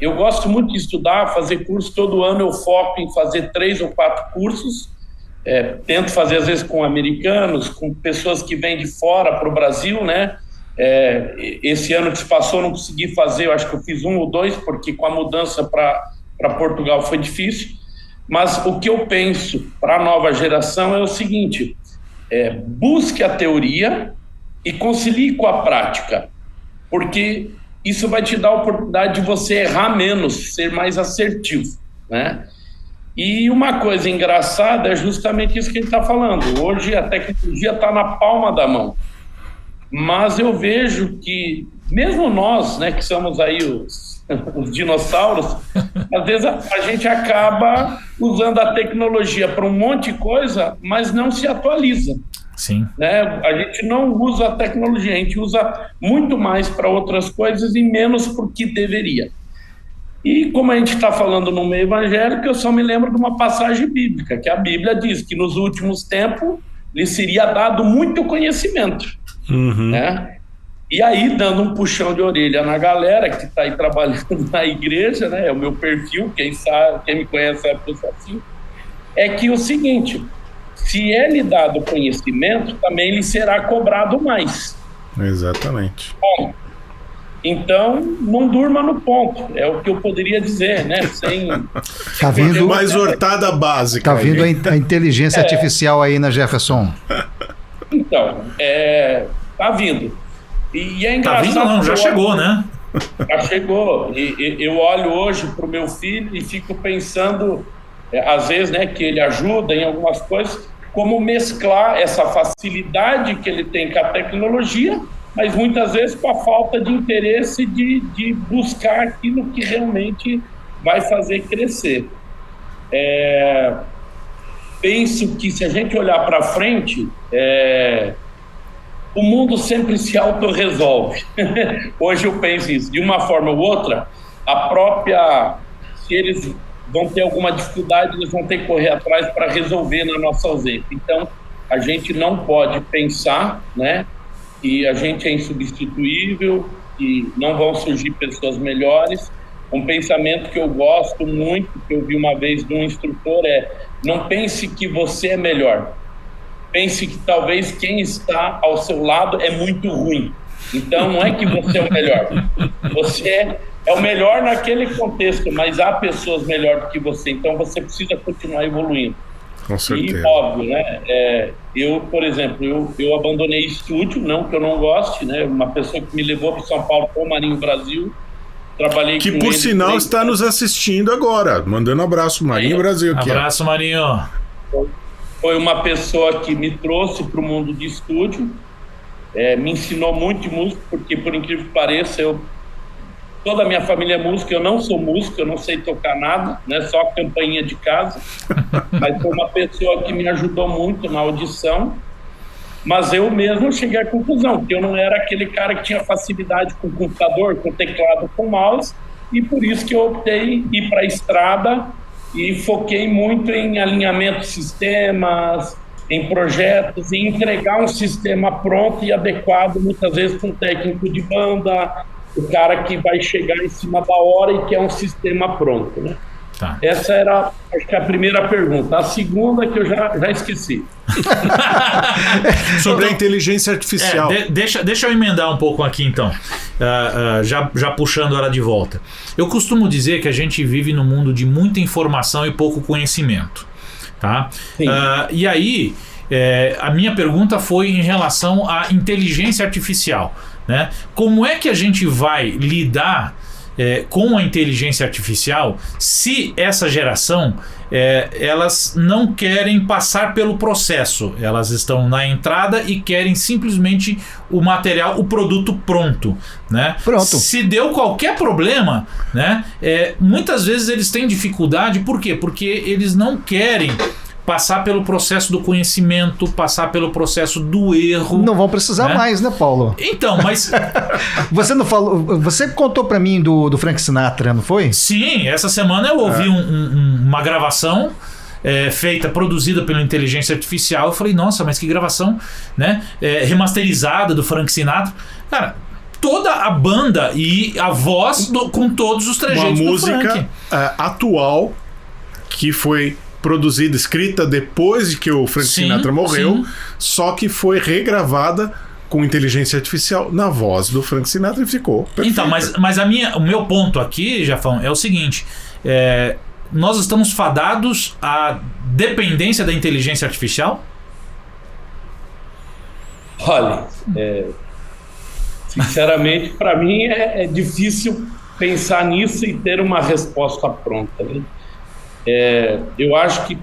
eu gosto muito de estudar, fazer curso. Todo ano eu foco em fazer 3 ou 4 cursos, tento fazer às vezes com americanos, com pessoas que vêm de fora para o Brasil, né? Esse ano que se passou não consegui fazer, eu acho que eu fiz 1 ou 2, porque com a mudança para Portugal foi difícil. Mas o que eu penso para a nova geração é o seguinte: busque a teoria e concilie com a prática, porque isso vai te dar a oportunidade de você errar menos, ser mais assertivo, né? E uma coisa engraçada é justamente isso que a gente está falando. Hoje a tecnologia está na palma da mão, mas eu vejo que mesmo nós, né, que somos aí os dinossauros, às vezes a gente acaba usando a tecnologia para um monte de coisa, mas não se atualiza. Sim. Né? A gente não usa a tecnologia, a gente usa muito mais para outras coisas e menos para o que deveria. E como a gente está falando no meio evangélico, eu só me lembro de uma passagem bíblica, que a Bíblia diz que nos últimos tempos lhe seria dado muito conhecimento. Né? E aí, dando um puxão de orelha na galera que está aí trabalhando na igreja, né? É o meu perfil, quem sabe, quem me conhece sabe que eu sou assim, é que o seguinte: se é lhe dado conhecimento, também lhe será cobrado mais. Exatamente. Bom, então, não durma no ponto, é o que eu poderia dizer, né? Tá vindo mais hortada básica. Tá vindo a inteligência artificial aí, né, Jefferson? Então, tá vindo. E é engraçado. Tá vindo, não, já chegou, né? Já chegou. E eu olho hoje para o meu filho e fico pensando, às vezes, né, que ele ajuda em algumas coisas, como mesclar essa facilidade que ele tem com a tecnologia, mas muitas vezes com a falta de interesse de buscar aquilo que realmente vai fazer crescer. Penso que se a gente olhar para frente, o mundo sempre se autorresolve. Hoje eu penso isso, de uma forma ou outra, se eles vão ter alguma dificuldade, eles vão ter que correr atrás para resolver na nossa ausência. Então, a gente não pode pensar, né, que a gente é insubstituível, que não vão surgir pessoas melhores. Um pensamento que eu gosto muito, que eu vi uma vez de um instrutor, não pense que você é melhor. Pense que talvez quem está ao seu lado é muito ruim. Então, não é que você é o melhor. Você é o melhor naquele contexto, mas há pessoas melhores do que você. Então, você precisa continuar evoluindo. Com certeza. E, óbvio, né? Eu, por exemplo, eu abandonei estúdio, não que eu não goste, né? Uma pessoa que me levou para São Paulo foi o Marinho Brasil. Trabalhei que, com por ele, sinal, está nos assistindo agora. Mandando abraço, Marinho Brasil. Aqui, abraço, Marinho. Foi uma pessoa que me trouxe para o mundo de estúdio, me ensinou muito de música, porque, por incrível que pareça, toda a minha família é música, eu não sou músico, eu não sei tocar nada, né, só a campainha de casa, mas foi uma pessoa que me ajudou muito na audição, mas eu mesmo cheguei à conclusão que eu não era aquele cara que tinha facilidade com computador, com teclado, com mouse, e por isso que eu optei em ir para a estrada e foquei muito em alinhamento de sistemas, em projetos, em entregar um sistema pronto e adequado, muitas vezes com um técnico de banda, o cara que vai chegar em cima da hora e quer um sistema pronto, né? Tá. Essa era, acho que, a primeira pergunta. A segunda que eu já esqueci. Sobre a inteligência artificial. Deixa eu emendar um pouco aqui, então. Já puxando ela de volta. Eu costumo dizer que a gente vive num mundo de muita informação e pouco conhecimento. Tá? E aí, a minha pergunta foi em relação à inteligência artificial. Né? Como é que a gente vai lidar com a inteligência artificial se essa geração elas não querem passar pelo processo, elas estão na entrada e querem simplesmente o material, o produto pronto, né? Pronto. Se deu qualquer problema, né, muitas vezes eles têm dificuldade. Por quê? Porque eles não querem passar pelo processo do conhecimento, passar pelo processo do erro. Não vão precisar mais, né, Paulo? Então, mas... Você não falou... Você contou pra mim do Frank Sinatra, não foi? Sim, essa semana eu ouvi uma gravação produzida pela inteligência artificial. Eu falei, nossa, mas que gravação, né? Remasterizada do Frank Sinatra. Cara, toda a banda e a voz com todos os trejeitos do Frank. Uma música atual que foi produzida, escrita depois de que o Frank Sinatra morreu, só que foi regravada com inteligência artificial na voz do Frank Sinatra e ficou perfeita. Então, mas o meu ponto aqui, Jafão, é o seguinte: nós estamos fadados à dependência da inteligência artificial? Olha, sinceramente, para mim é difícil pensar nisso e ter uma resposta pronta, né? Eu acho que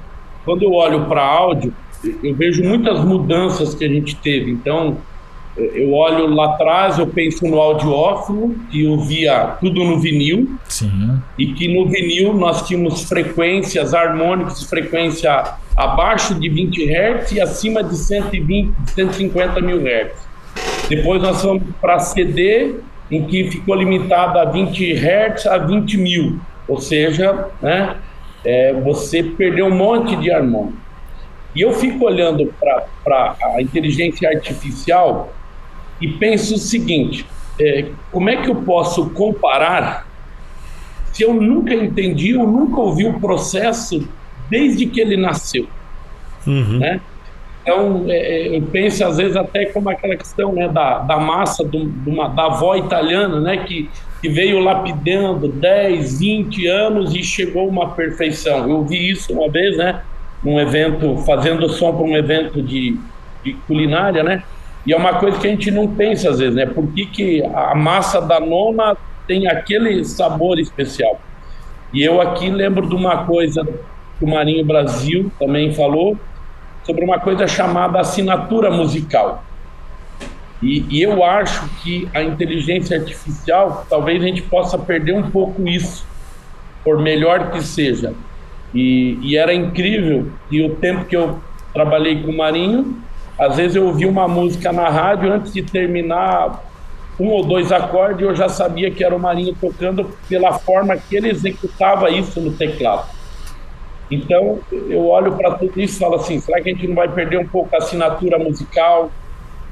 quando eu olho para áudio, eu vejo muitas mudanças que a gente teve. Então, eu olho lá atrás, eu penso no audiófilo, que eu via tudo no vinil. Sim. E que no vinil nós tínhamos frequências harmônicas, frequência abaixo de 20 Hz e acima de 120, 150 mil Hz. Depois nós fomos para CD, em que ficou limitado a 20 Hz a 20 mil. Ou seja, né, você perdeu um monte de harmônico. E eu fico olhando para a inteligência artificial e penso o seguinte: como é que eu posso comparar se eu nunca entendi, eu nunca ouvi o processo desde que ele nasceu? Né? Então, eu penso às vezes até como aquela questão, né, da massa da avó italiana, né, que veio lapidando 10, 20 anos e chegou a uma perfeição. Eu vi isso uma vez, né, num evento, fazendo som para um evento de culinária, né, e é uma coisa que a gente não pensa às vezes, né, por que a massa da nona tem aquele sabor especial. E eu aqui lembro de uma coisa que o Marinho Brasil também falou, sobre uma coisa chamada assinatura musical. E eu acho que a inteligência artificial, talvez a gente possa perder um pouco isso, por melhor que seja. E era incrível, e o tempo que eu trabalhei com o Marinho, às vezes eu ouvia uma música na rádio, antes de terminar 1 ou 2 acordes, eu já sabia que era o Marinho tocando pela forma que ele executava isso no teclado. Então, eu olho para tudo isso e falo assim, será que a gente não vai perder um pouco a assinatura musical,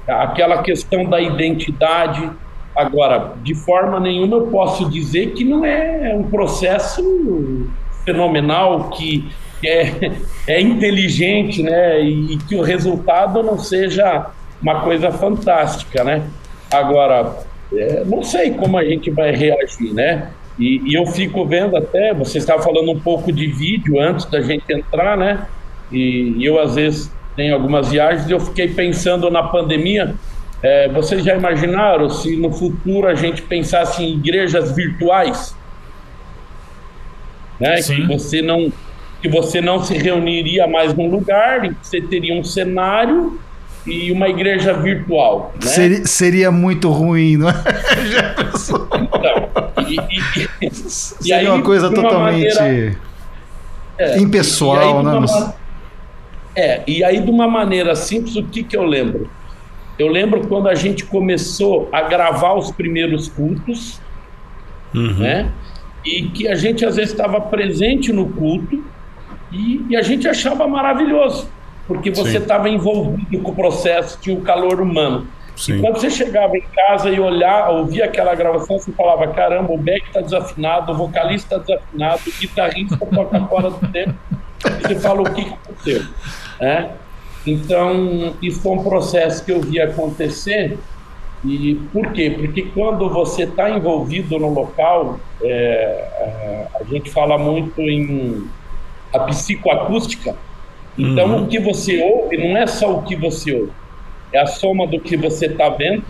aquela questão da identidade? Agora, de forma nenhuma eu posso dizer que não é um processo fenomenal, que é inteligente, né? E que o resultado não seja uma coisa fantástica, né? Agora, não sei como a gente vai reagir, né? E eu fico vendo até, você estava falando um pouco de vídeo antes da gente entrar, né? E eu, às vezes, tenho algumas viagens e eu fiquei pensando na pandemia. Vocês já imaginaram se no futuro a gente pensasse em igrejas virtuais? Né? Que você não se reuniria mais num lugar, e que você teria um cenário e uma igreja virtual, né? Seria muito ruim, não é? Então, seria aí, uma coisa totalmente impessoal, né? E aí, de uma maneira simples, o que eu lembro? Eu lembro quando a gente começou a gravar os primeiros cultos, né? E que a gente às vezes estava presente no culto e a gente achava maravilhoso, porque você estava envolvido com o processo, tinha o calor humano. Sim. E quando você chegava em casa e ouvia aquela gravação, você falava, caramba, o Beck está desafinado, o vocalista está desafinado, o guitarrista toca fora do tempo. E você fala, o que aconteceu? Então, isso foi um processo que eu vi acontecer. E por quê? Porque quando você está envolvido no local, a gente fala muito em a psicoacústica. Então, o que você ouve não é só o que você ouve, é a soma do que você está vendo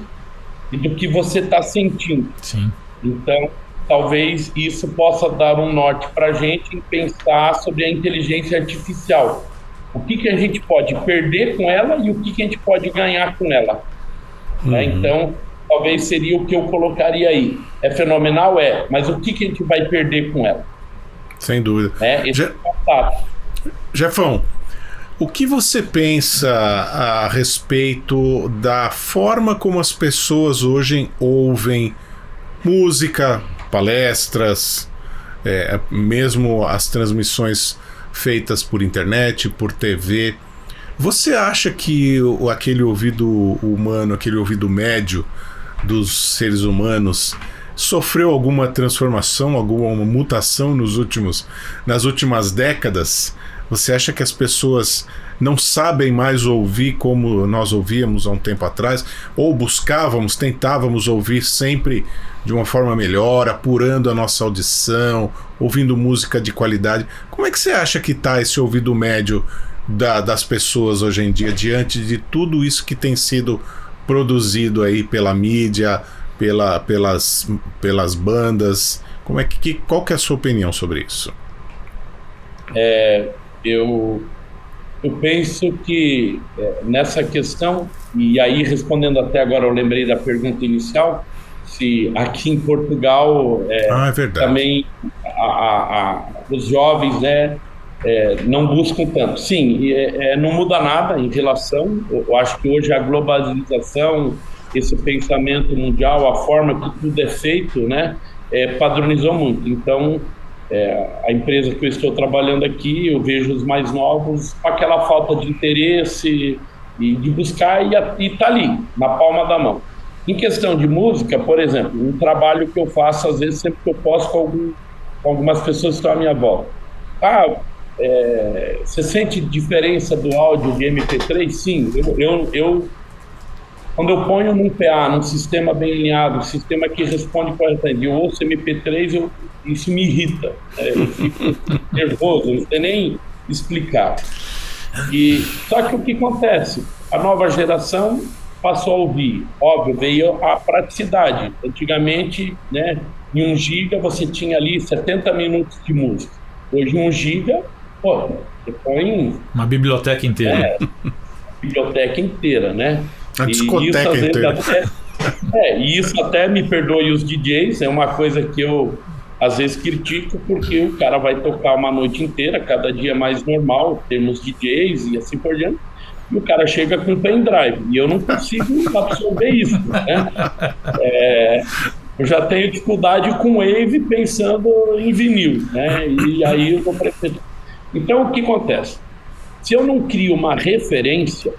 e do que você está sentindo. Sim. Então, talvez isso possa dar um norte para a gente em pensar sobre a inteligência artificial. O que a gente pode perder com ela e o que a gente pode ganhar com ela. Então, talvez seria o que eu colocaria aí. É fenomenal? Mas o que a gente vai perder com ela? Sem dúvida. Jefão, o que você pensa a respeito da forma como as pessoas hoje ouvem música, palestras, mesmo as transmissões feitas por internet, por TV? Você acha que aquele ouvido humano, aquele ouvido médio dos seres humanos sofreu alguma transformação, alguma mutação nas últimas décadas? Você acha que as pessoas não sabem mais ouvir como nós ouvíamos há um tempo atrás? Ou tentávamos ouvir sempre de uma forma melhor, apurando a nossa audição, ouvindo música de qualidade? Como é que você acha que está esse ouvido médio das pessoas hoje em dia, diante de tudo isso que tem sido produzido aí pela mídia, pelas bandas? Qual que é a sua opinião sobre isso? Eu penso que nessa questão, e aí respondendo até agora, eu lembrei da pergunta inicial, se aqui em Portugal é verdade. Também os jovens, né, não buscam tanto. Sim, não muda nada em relação. Eu acho que hoje a globalização, esse pensamento mundial, a forma que tudo é feito, né, padronizou muito. Então, a empresa que eu estou trabalhando aqui, eu vejo os mais novos com aquela falta de interesse e de buscar e tá ali, na palma da mão. Em questão de música, por exemplo, um trabalho que eu faço, às vezes, sempre que eu posso com algumas pessoas que estão à minha volta. Você sente diferença do áudio de MP3? Sim, eu quando eu ponho num PA, num sistema bem alinhado, um sistema que responde corretamente, eu ouço MP3, isso me irrita, eu fico nervoso, não sei nem explicar. Só que o que acontece? A nova geração passou a ouvir, óbvio, veio a praticidade. Antigamente, né, em 1 GB você tinha ali 70 minutos de música. Hoje 1 GB, Você põe uma biblioteca inteira. Biblioteca inteira, né? A discoteca inteira. E isso até, me perdoe os DJs, é uma coisa que eu às vezes critico, porque o cara vai tocar uma noite inteira, cada dia mais normal, temos DJs e assim por diante, e o cara chega com pendrive, e eu não consigo absorver isso, né? Eu já tenho dificuldade com Wave pensando em vinil, né? E aí eu vou preferir. Então, o que acontece? Se eu não crio uma referência,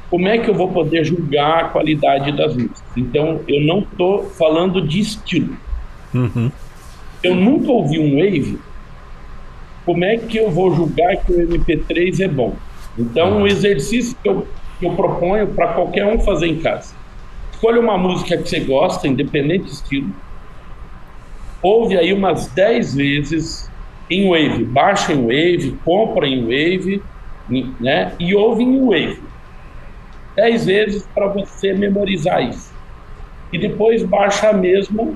como é que eu vou poder julgar a qualidade das músicas? Então, eu não estou falando de estilo. Uhum. Eu nunca ouvi um Wave, como é que eu vou julgar que o MP3 é bom? Então, um exercício que eu proponho para qualquer um fazer em casa. Escolha uma música que você gosta, independente do estilo, ouve aí umas 10 vezes em Wave, baixa em Wave, compra em Wave, né? E ouve em Wave 10 vezes para você memorizar isso. E depois baixa a mesma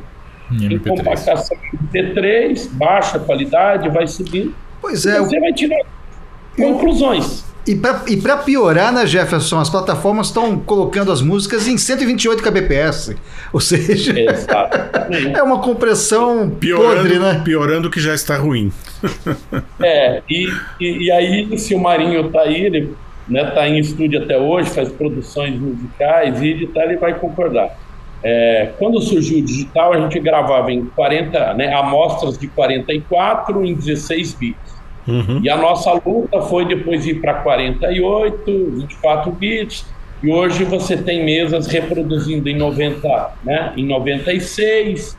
em compactação MP3, baixa a qualidade, vai subindo. Pois é. Você vai tirar conclusões. E para piorar, né, Jefferson, as plataformas estão colocando as músicas em 128 kbps. Ou seja, é uma compressão podre, né? Piorando que já está ruim. E aí, se o Marinho está aí, ele está em estúdio até hoje, faz produções musicais, vídeo e tal, ele vai concordar. Quando surgiu o digital, a gente gravava em 40, né, amostras de 44 em 16 bits. Uhum. E a nossa luta foi depois ir para 48, 24 bits, e hoje você tem mesas reproduzindo em 90, né, em 96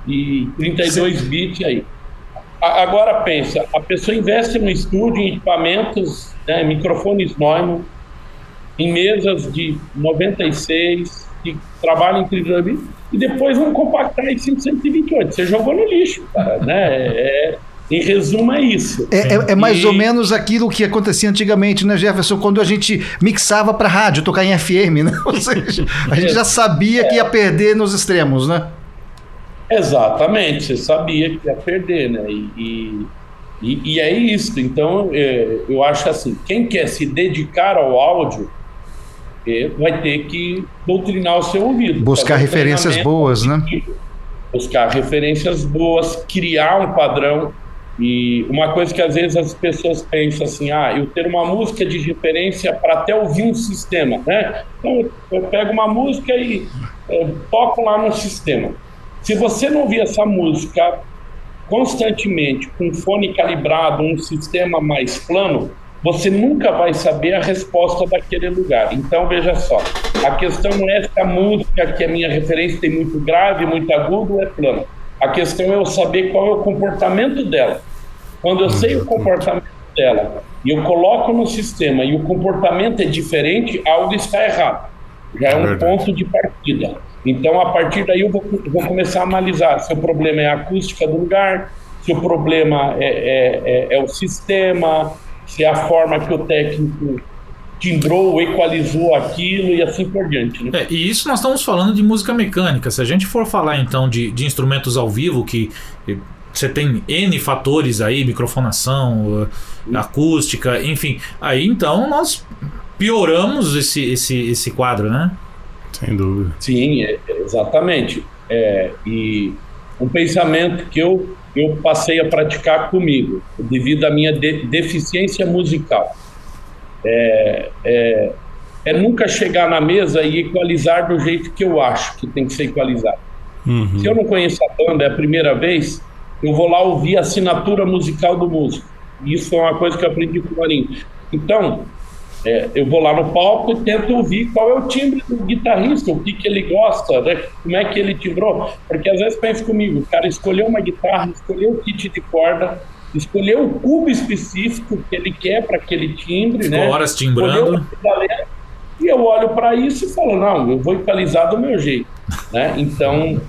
e 32 bits aí. Agora pensa, a pessoa investe no estúdio em equipamentos, né, microfones Neumann, em mesas de 96, que trabalham em 32 bits, e depois vão compactar em 128. Você jogou no lixo, cara, né? Em resumo, é isso. É mais ou menos aquilo que acontecia antigamente, né, Jefferson? Quando a gente mixava para rádio, tocar em FM, né? Ou seja, a gente já sabia que ia perder nos extremos, né? Exatamente, você sabia que ia perder, né? E é isso. Então, eu acho assim, quem quer se dedicar ao áudio vai ter que doutrinar o seu ouvido. Buscar referências boas, né? Buscar referências boas, criar um padrão. E uma coisa que às vezes as pessoas pensam assim, eu ter uma música de referência para até ouvir um sistema, né? Então eu pego uma música e toco lá no sistema. Se você não ouvir essa música constantemente com fone calibrado, um sistema mais plano, você nunca vai saber a resposta daquele lugar. Então veja só, a questão não é se a música que é minha referência tem muito grave, muito agudo ou é plano. A questão é eu saber qual é o comportamento dela. Quando eu sei o comportamento dela e eu coloco no sistema e o comportamento é diferente, algo está errado. Já é um ponto de partida. Então, a partir daí, eu vou começar a analisar se o problema é a acústica do lugar, se o problema é o sistema, se é a forma que o técnico timbrou, equalizou aquilo e assim por diante, né? E isso nós estamos falando de música mecânica. Se a gente for falar então de instrumentos ao vivo, que você tem N fatores aí, microfonação, acústica, enfim, aí então nós pioramos esse quadro, né? Sem dúvida. Sim, exatamente. E um pensamento que eu passei a praticar comigo, devido à minha deficiência musical. Nunca chegar na mesa e equalizar do jeito que eu acho que tem que ser equalizado. Uhum. Se eu não conheço a banda, é a primeira vez, eu vou lá ouvir a assinatura musical do músico. Isso é uma coisa que eu aprendi com o Marinho. Então, eu vou lá no palco e tento ouvir qual é o timbre do guitarrista, o que ele gosta, né? Como é que ele timbrou. Porque às vezes pensa comigo, o cara escolheu uma guitarra, escolheu o kit de corda, escolheu o cubo específico que ele quer para aquele timbre, ficou né? horas timbrando. E eu olho para isso e falo, não, eu vou equalizar do meu jeito, né? Então,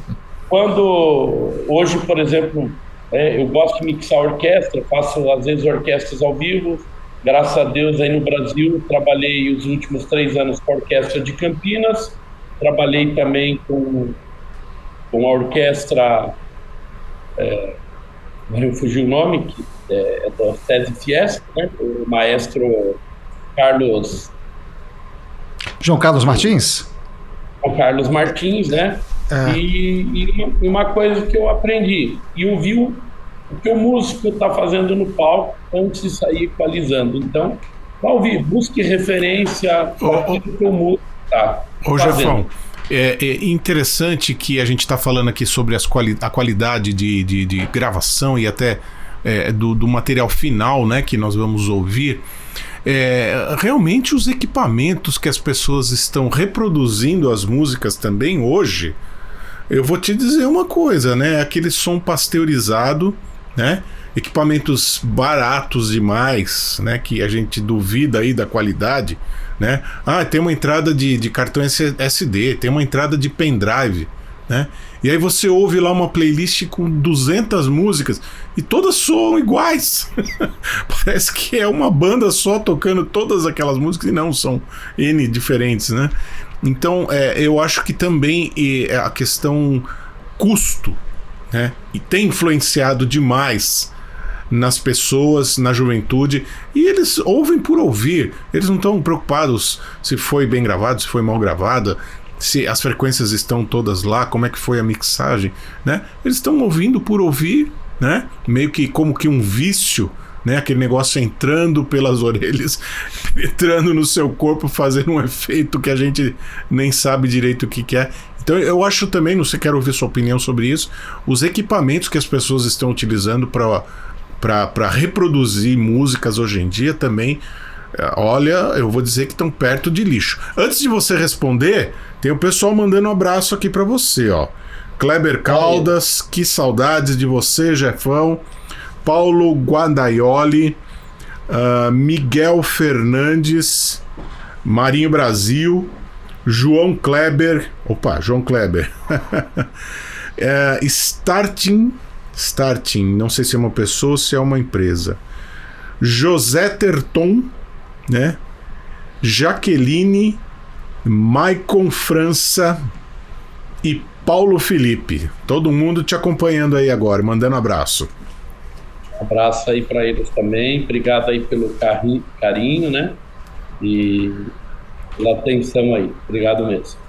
hoje, por exemplo, eu gosto de mixar orquestra, faço às vezes orquestras ao vivo, graças a Deus aí no Brasil, trabalhei os últimos 3 anos com a Orquestra de Campinas, trabalhei também com a orquestra agora eu fugi o nome, que é da Tese Fiesp, né? O maestro João Carlos Martins? João Carlos Martins, né? E uma coisa que eu aprendi, e ouvir o que o músico está fazendo no palco antes de sair equalizando. Então, para ouvir, busque referência ao que o músico está fazendo. Jefão, é interessante que a gente está falando aqui sobre a qualidade de gravação e até do material final, né, que nós vamos ouvir. Realmente os equipamentos que as pessoas estão reproduzindo as músicas também hoje, eu vou te dizer uma coisa, né? Aquele som pasteurizado, né? Equipamentos baratos demais, né? Que a gente duvida aí da qualidade, né? Tem uma entrada de cartão SD, tem uma entrada de pendrive, né? E aí você ouve lá uma playlist com 200 músicas e todas soam iguais. Parece que é uma banda só tocando todas aquelas músicas e não, são N diferentes, né? Então eu acho que também a questão custo, né? E tem influenciado demais nas pessoas, na juventude, e eles ouvem por ouvir, eles não estão preocupados se foi bem gravado, se foi mal gravada, se as frequências estão todas lá, como é que foi a mixagem, né? Eles estão ouvindo por ouvir, né? Meio que como que um vício, né? Aquele negócio entrando pelas orelhas, penetrando no seu corpo, fazendo um efeito que a gente nem sabe direito o que é. Então eu acho também, não sei, quero ouvir sua opinião sobre isso, os equipamentos que as pessoas estão utilizando para reproduzir músicas hoje em dia também, olha, eu vou dizer que estão perto de lixo. Antes de você responder, tem o pessoal mandando um abraço aqui para você, ó. Kleber Caldas, que saudades de você, Jefão. Paulo Guadaioli, Miguel Fernandes, Marinho Brasil, João Kleber, Starting, não sei se é uma pessoa ou se é uma empresa, José Terton, né? Jaqueline, Maicon França e Paulo Felipe. Todo mundo te acompanhando aí agora, mandando abraço. Abraço aí para eles também, obrigado aí pelo carinho, né? E pela atenção aí, obrigado mesmo.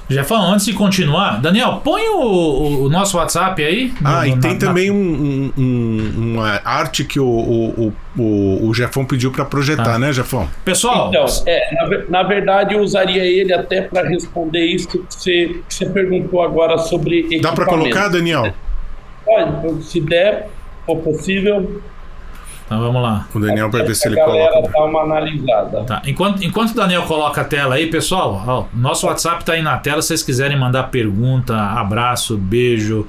Jefão, antes de continuar, Daniel, põe o nosso WhatsApp aí. E tem também uma arte que o Jefão pediu para projetar, né, Jefão? Pessoal... Então, na verdade eu usaria ele até para responder isso que você perguntou agora sobre equipamento. Dá para colocar, Daniel? Pode, se der, for possível. Então vamos lá. O Daniel vai ver se ele coloca. A galera coloca. dá uma analisada. Tá. Enquanto o Daniel coloca a tela aí, pessoal, nosso WhatsApp tá aí na tela. Se vocês quiserem mandar pergunta, abraço, beijo,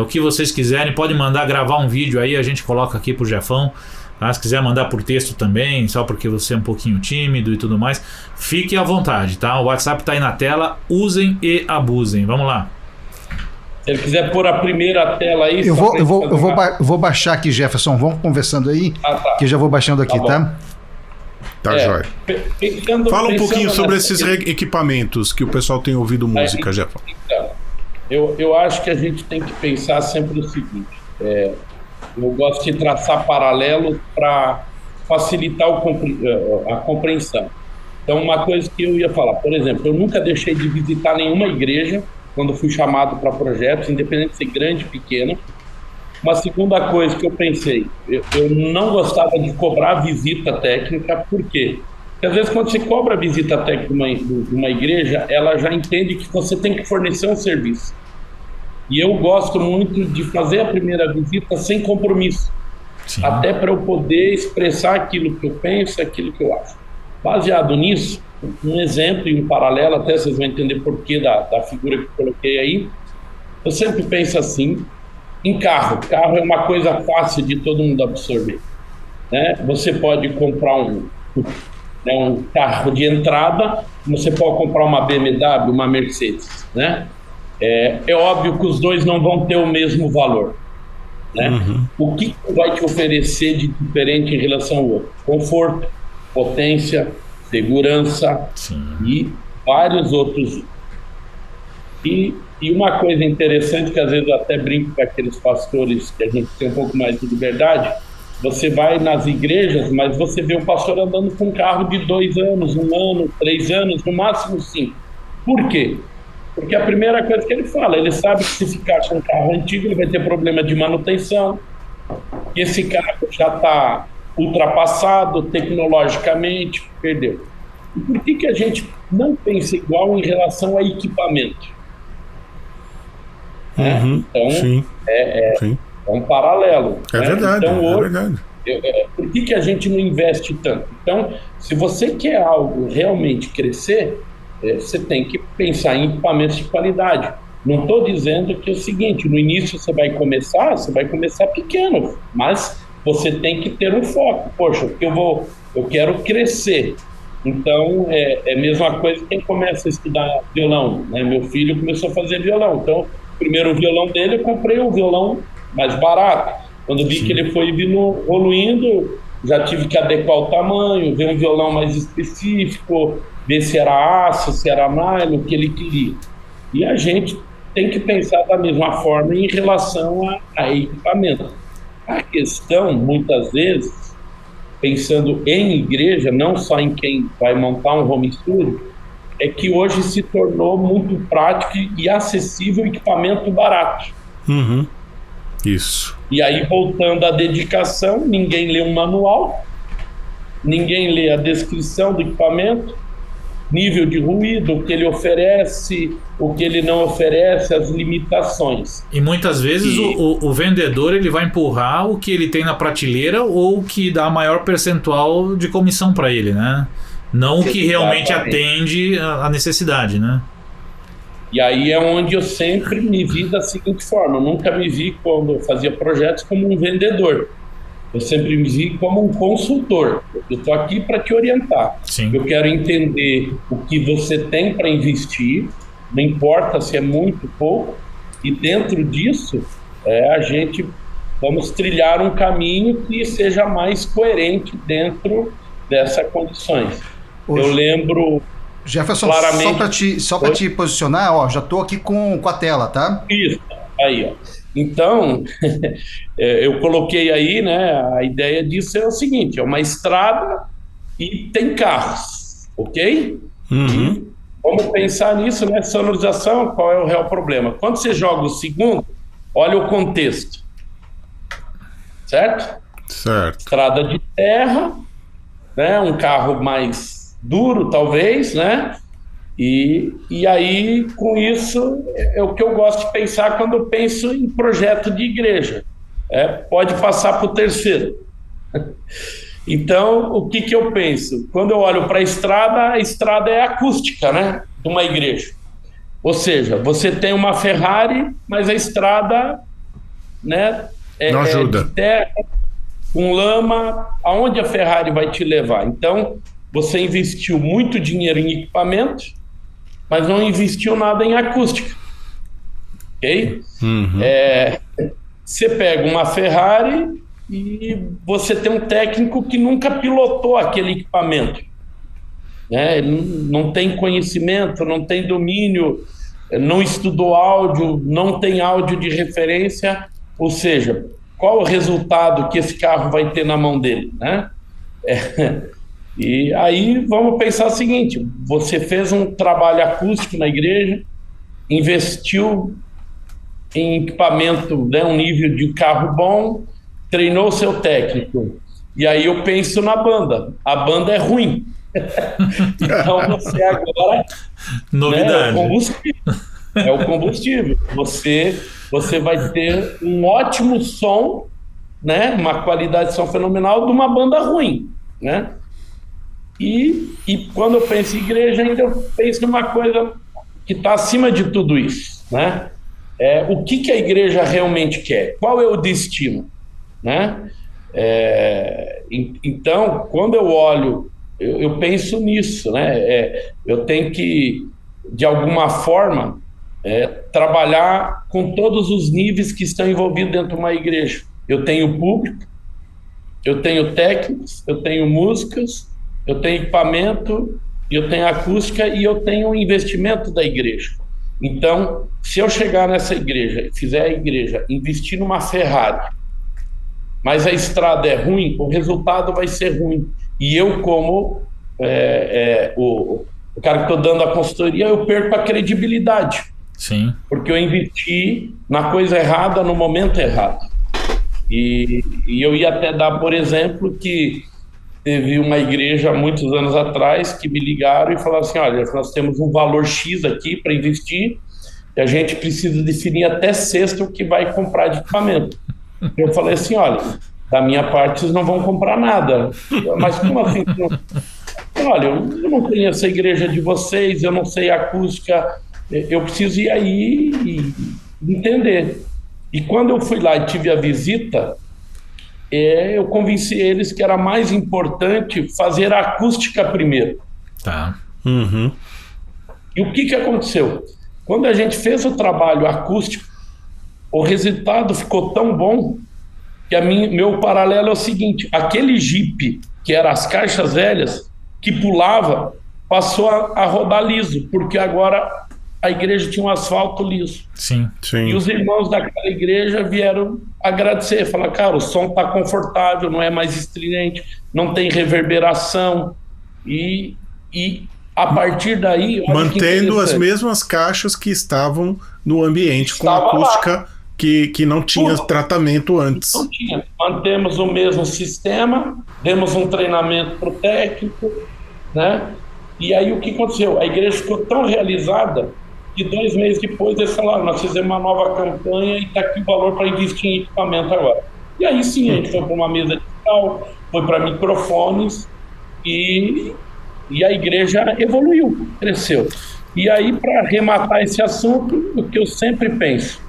o que vocês quiserem, pode mandar gravar um vídeo aí, a gente coloca aqui pro Jefão. Tá? Se quiser mandar por texto também, só porque você é um pouquinho tímido e tudo mais, fique à vontade, tá? O WhatsApp tá aí na tela, usem e abusem. Vamos lá. Se ele quiser pôr a primeira tela aí... Eu vou baixar aqui, Jefferson. Vamos conversando aí, que eu já vou baixando aqui, tá? Tá, jóia. Fala um pouquinho sobre esses equipamentos que o pessoal tem ouvido música, Jefferson. Então, eu acho que a gente tem que pensar sempre o seguinte. Eu gosto de traçar paralelos para facilitar a compreensão. Então, uma coisa que eu ia falar, por exemplo, eu nunca deixei de visitar nenhuma igreja quando fui chamado para projetos, independente de ser grande ou pequeno. Uma segunda coisa que eu pensei, eu não gostava de cobrar visita técnica, por quê? Porque às vezes quando você cobra a visita técnica de uma igreja, ela já entende que você tem que fornecer um serviço. E eu gosto muito de fazer a primeira visita sem compromisso. Sim. Até para eu poder expressar aquilo que eu penso, aquilo que eu acho. Baseado nisso, um exemplo e um paralelo, até vocês vão entender porquê da figura que eu coloquei aí. Eu sempre penso assim, em carro. Carro é uma coisa fácil de todo mundo absorver, né? Você pode comprar um carro de entrada, você pode comprar uma BMW, uma Mercedes, né? É óbvio que os dois não vão ter o mesmo valor, né? Uhum. O que vai te oferecer de diferente em relação ao outro? Conforto, potência, segurança. Sim. E vários outros. E uma coisa interessante, que às vezes eu até brinco com aqueles pastores que a gente tem um pouco mais de liberdade, você vai nas igrejas, mas você vê o pastor andando com um carro de 2 anos, 1 ano, 3 anos, no máximo 5. Por quê? Porque a primeira coisa que ele fala, ele sabe que se ficar com um carro antigo, ele vai ter problema de manutenção, que esse carro já está ultrapassado tecnologicamente, perdeu. E por que a gente não pensa igual em relação a equipamento? Então, sim. É um paralelo. É verdade, então, hoje, é verdade. Por que a gente não investe tanto? Então, se você quer algo realmente crescer, você tem que pensar em equipamentos de qualidade. Não estou dizendo que é o seguinte, no início você vai começar pequeno, mas você tem que ter um foco. Poxa, eu quero crescer. Então, é a mesma coisa que quem começa a estudar violão, né? Meu filho começou a fazer violão, então o primeiro violão dele eu comprei um violão mais barato. Quando vi que ele foi evoluindo, já tive que adequar o tamanho, ver um violão mais específico, ver se era aço, se era nylon, o que ele queria. E a gente tem que pensar da mesma forma em relação a equipamento. A questão, muitas vezes, pensando em igreja, não só em quem vai montar um home studio, é que hoje se tornou muito prático e acessível equipamento barato. Isso. E aí, voltando à dedicação, ninguém lê um manual, ninguém lê a descrição do equipamento, nível de ruído, o que ele oferece, o que ele não oferece, as limitações. E muitas vezes o vendedor ele vai empurrar o que ele tem na prateleira ou o que dá maior percentual de comissão para ele, né? Não o que realmente atende a necessidade, né? E aí é onde eu sempre me vi da seguinte forma: eu nunca me vi, quando eu fazia projetos, como um vendedor. Eu sempre me vi como um consultor. Eu estou aqui para te orientar. Sim. Eu quero entender o que você tem para investir, não importa se é muito ou pouco, e dentro disso a gente vamos trilhar um caminho que seja mais coerente dentro dessas condições. Hoje, eu lembro Jefferson, claramente... só para te posicionar, ó, já estou aqui com a tela, tá? Isso, aí, ó. Então, eu coloquei aí, né, a ideia disso é o seguinte: é uma estrada e tem carros, ok? E vamos pensar nisso, né? Sonorização, qual é o real problema? Quando você joga o segundo, olha o contexto, certo? Certo. Estrada de terra, né? Um carro mais duro, talvez, né? E aí, com isso, é o que eu gosto de pensar quando eu penso em projeto de igreja. Pode passar para o terceiro. Então, o que eu penso? Quando eu olho para a estrada é acústica, né? De uma igreja. Ou seja, você tem uma Ferrari, mas a estrada, né, não ajuda. De terra, com lama, aonde a Ferrari vai te levar? Então, você investiu muito dinheiro em equipamento, mas não investiu nada em acústica, ok? Você pega uma Ferrari e você tem um técnico que nunca pilotou aquele equipamento, né? Ele não tem conhecimento, não tem domínio, não estudou áudio, não tem áudio de referência, ou seja, qual o resultado que esse carro vai ter na mão dele, né? E aí vamos pensar o seguinte: você fez um trabalho acústico na igreja, investiu em equipamento, né, um nível de carro bom, treinou o seu técnico. E aí eu penso na banda. A banda é ruim. Então você agora... Novidade. Né, é o combustível. Você vai ter um ótimo som, né, uma qualidade de som fenomenal de uma banda ruim, né? E quando eu penso em igreja, ainda eu penso numa coisa que está acima de tudo isso, né? O que a igreja realmente quer? Qual é o destino, né? Então, quando eu olho, eu penso nisso, né? Eu tenho que, de alguma forma, trabalhar com todos os níveis que estão envolvidos dentro de uma igreja. Eu tenho público, eu tenho técnicos, eu tenho músicas, eu tenho equipamento, eu tenho acústica e eu tenho o investimento da igreja. Então, se eu chegar nessa igreja e fizer a igreja investir numa Ferrari, mas a estrada é ruim, o resultado vai ser ruim. E eu, como o cara que estou dando a consultoria, eu perco a credibilidade. Sim. Porque eu investi na coisa errada, no momento errado. E eu ia até dar, por exemplo, que teve uma igreja, muitos anos atrás, que me ligaram e falaram assim, olha, nós temos um valor X aqui para investir e a gente precisa definir até sexta o que vai comprar de equipamento. Eu falei assim, olha, da minha parte vocês não vão comprar nada. Mas como assim? Olha, eu não conheço a igreja de vocês, eu não sei a acústica, eu preciso ir aí e entender. E quando eu fui lá e tive a visita, eu convenci eles que era mais importante fazer a acústica primeiro. Tá. Uhum. E o que aconteceu? Quando a gente fez o trabalho acústico, o resultado ficou tão bom que meu paralelo é o seguinte, aquele Jeep, que era as caixas velhas, que pulava, passou a rodar liso, porque agora a igreja tinha um asfalto liso. Sim. E os irmãos daquela igreja vieram agradecer, falar, cara, o som está confortável, não é mais estridente, não tem reverberação, e a partir daí... Mantendo as mesmas caixas que estavam no ambiente, com a acústica que não tinha tratamento antes. Não tinha. Mantemos o mesmo sistema, demos um treinamento para o técnico, né? E aí o que aconteceu? A igreja ficou tão realizada que 2 meses depois eles falaram, nós fizemos uma nova campanha e está aqui o valor para investir em equipamento agora. E aí sim, a gente foi para uma mesa digital, foi para microfones e a igreja evoluiu, cresceu. E aí, para arrematar esse assunto, o que eu sempre penso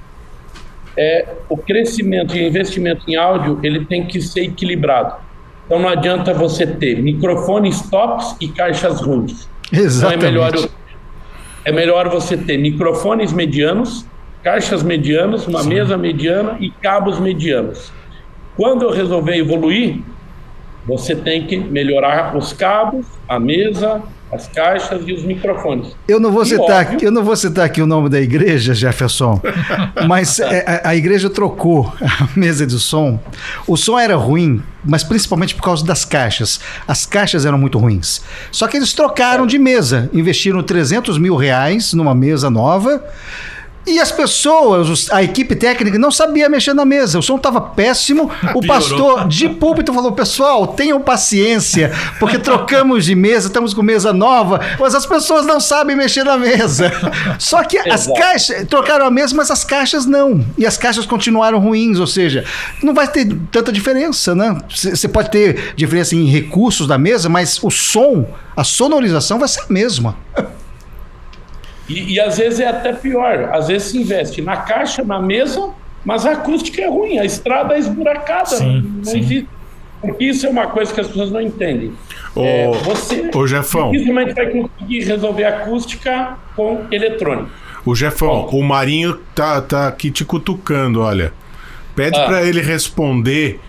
é o crescimento e investimento em áudio, ele tem que ser equilibrado. Então não adianta você ter microfones tops e caixas ruins. Exatamente. Então é melhor você ter microfones medianos, caixas medianas, uma mesa mediana e cabos medianos. Quando eu resolver evoluir, você tem que melhorar os cabos, a mesa, as caixas e os microfones. Eu não vou citar aqui o nome da igreja, Jefferson, mas a igreja trocou a mesa de som. O som era ruim, mas principalmente por causa das caixas. As caixas eram muito ruins. Só que eles trocaram de mesa, investiram R$300 mil numa mesa nova. E as pessoas, a equipe técnica não sabia mexer na mesa, o som estava péssimo, o pastor de púlpito falou, pessoal, tenham paciência, porque trocamos de mesa, estamos com mesa nova, mas as pessoas não sabem mexer na mesa. Só que as caixas, trocaram a mesa, mas as caixas não, e as caixas continuaram ruins, ou seja, não vai ter tanta diferença, né? Você pode ter diferença em recursos da mesa, mas o som, a sonorização vai ser a mesma. E às vezes é até pior, às vezes se investe na caixa, na mesa, mas a acústica é ruim, a estrada é esburacada. Não existe. Porque isso é uma coisa que as pessoas não entendem. Ô Jefão, dificilmente vai conseguir resolver a acústica com eletrônico. O Jefão, o Marinho tá aqui te cutucando, olha. Pede para ele responder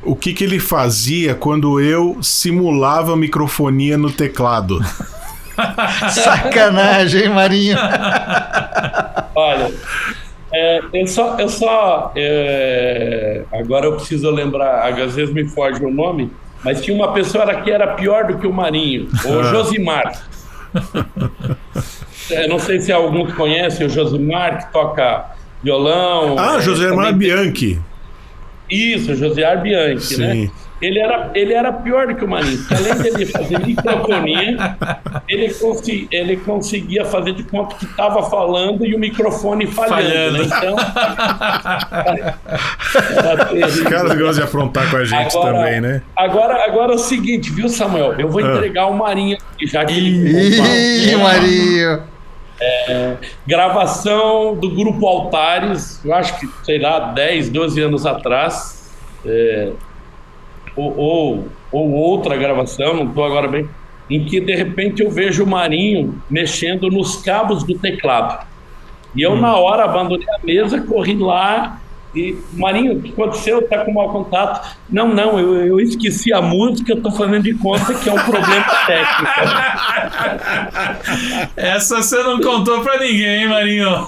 o que ele fazia quando eu simulava microfonia no teclado. Sacanagem, Marinho. Olha, agora eu preciso lembrar, às vezes me foge o nome, mas tinha uma pessoa que era pior do que o Marinho, o Josimar. Não sei se alguns conhecem o Josimar, que toca violão. Josimar Bianchi. Isso, Josimar Bianchi, sim, né? Ele era pior do que o Marinho, porque além dele fazer microfonia, ele conseguia fazer de conta que estava falando e o microfone falhando. Né? Então, os caras gostam de afrontar com a gente também, né? Agora é o seguinte, viu, Samuel? Eu vou entregar o Marinho aqui, já que ele... Marinho! Gravação do Grupo Altares, eu acho que, 10, 12 anos atrás... Ou outra gravação, não estou agora bem, em que de repente eu vejo o Marinho mexendo nos cabos do teclado. E eu na hora abandonei a mesa, corri lá E, Marinho, o que aconteceu? Tá com mau contato? Não, eu esqueci a música, eu tô fazendo de conta que é um problema técnico. Essa você não contou pra ninguém, hein, Marinho?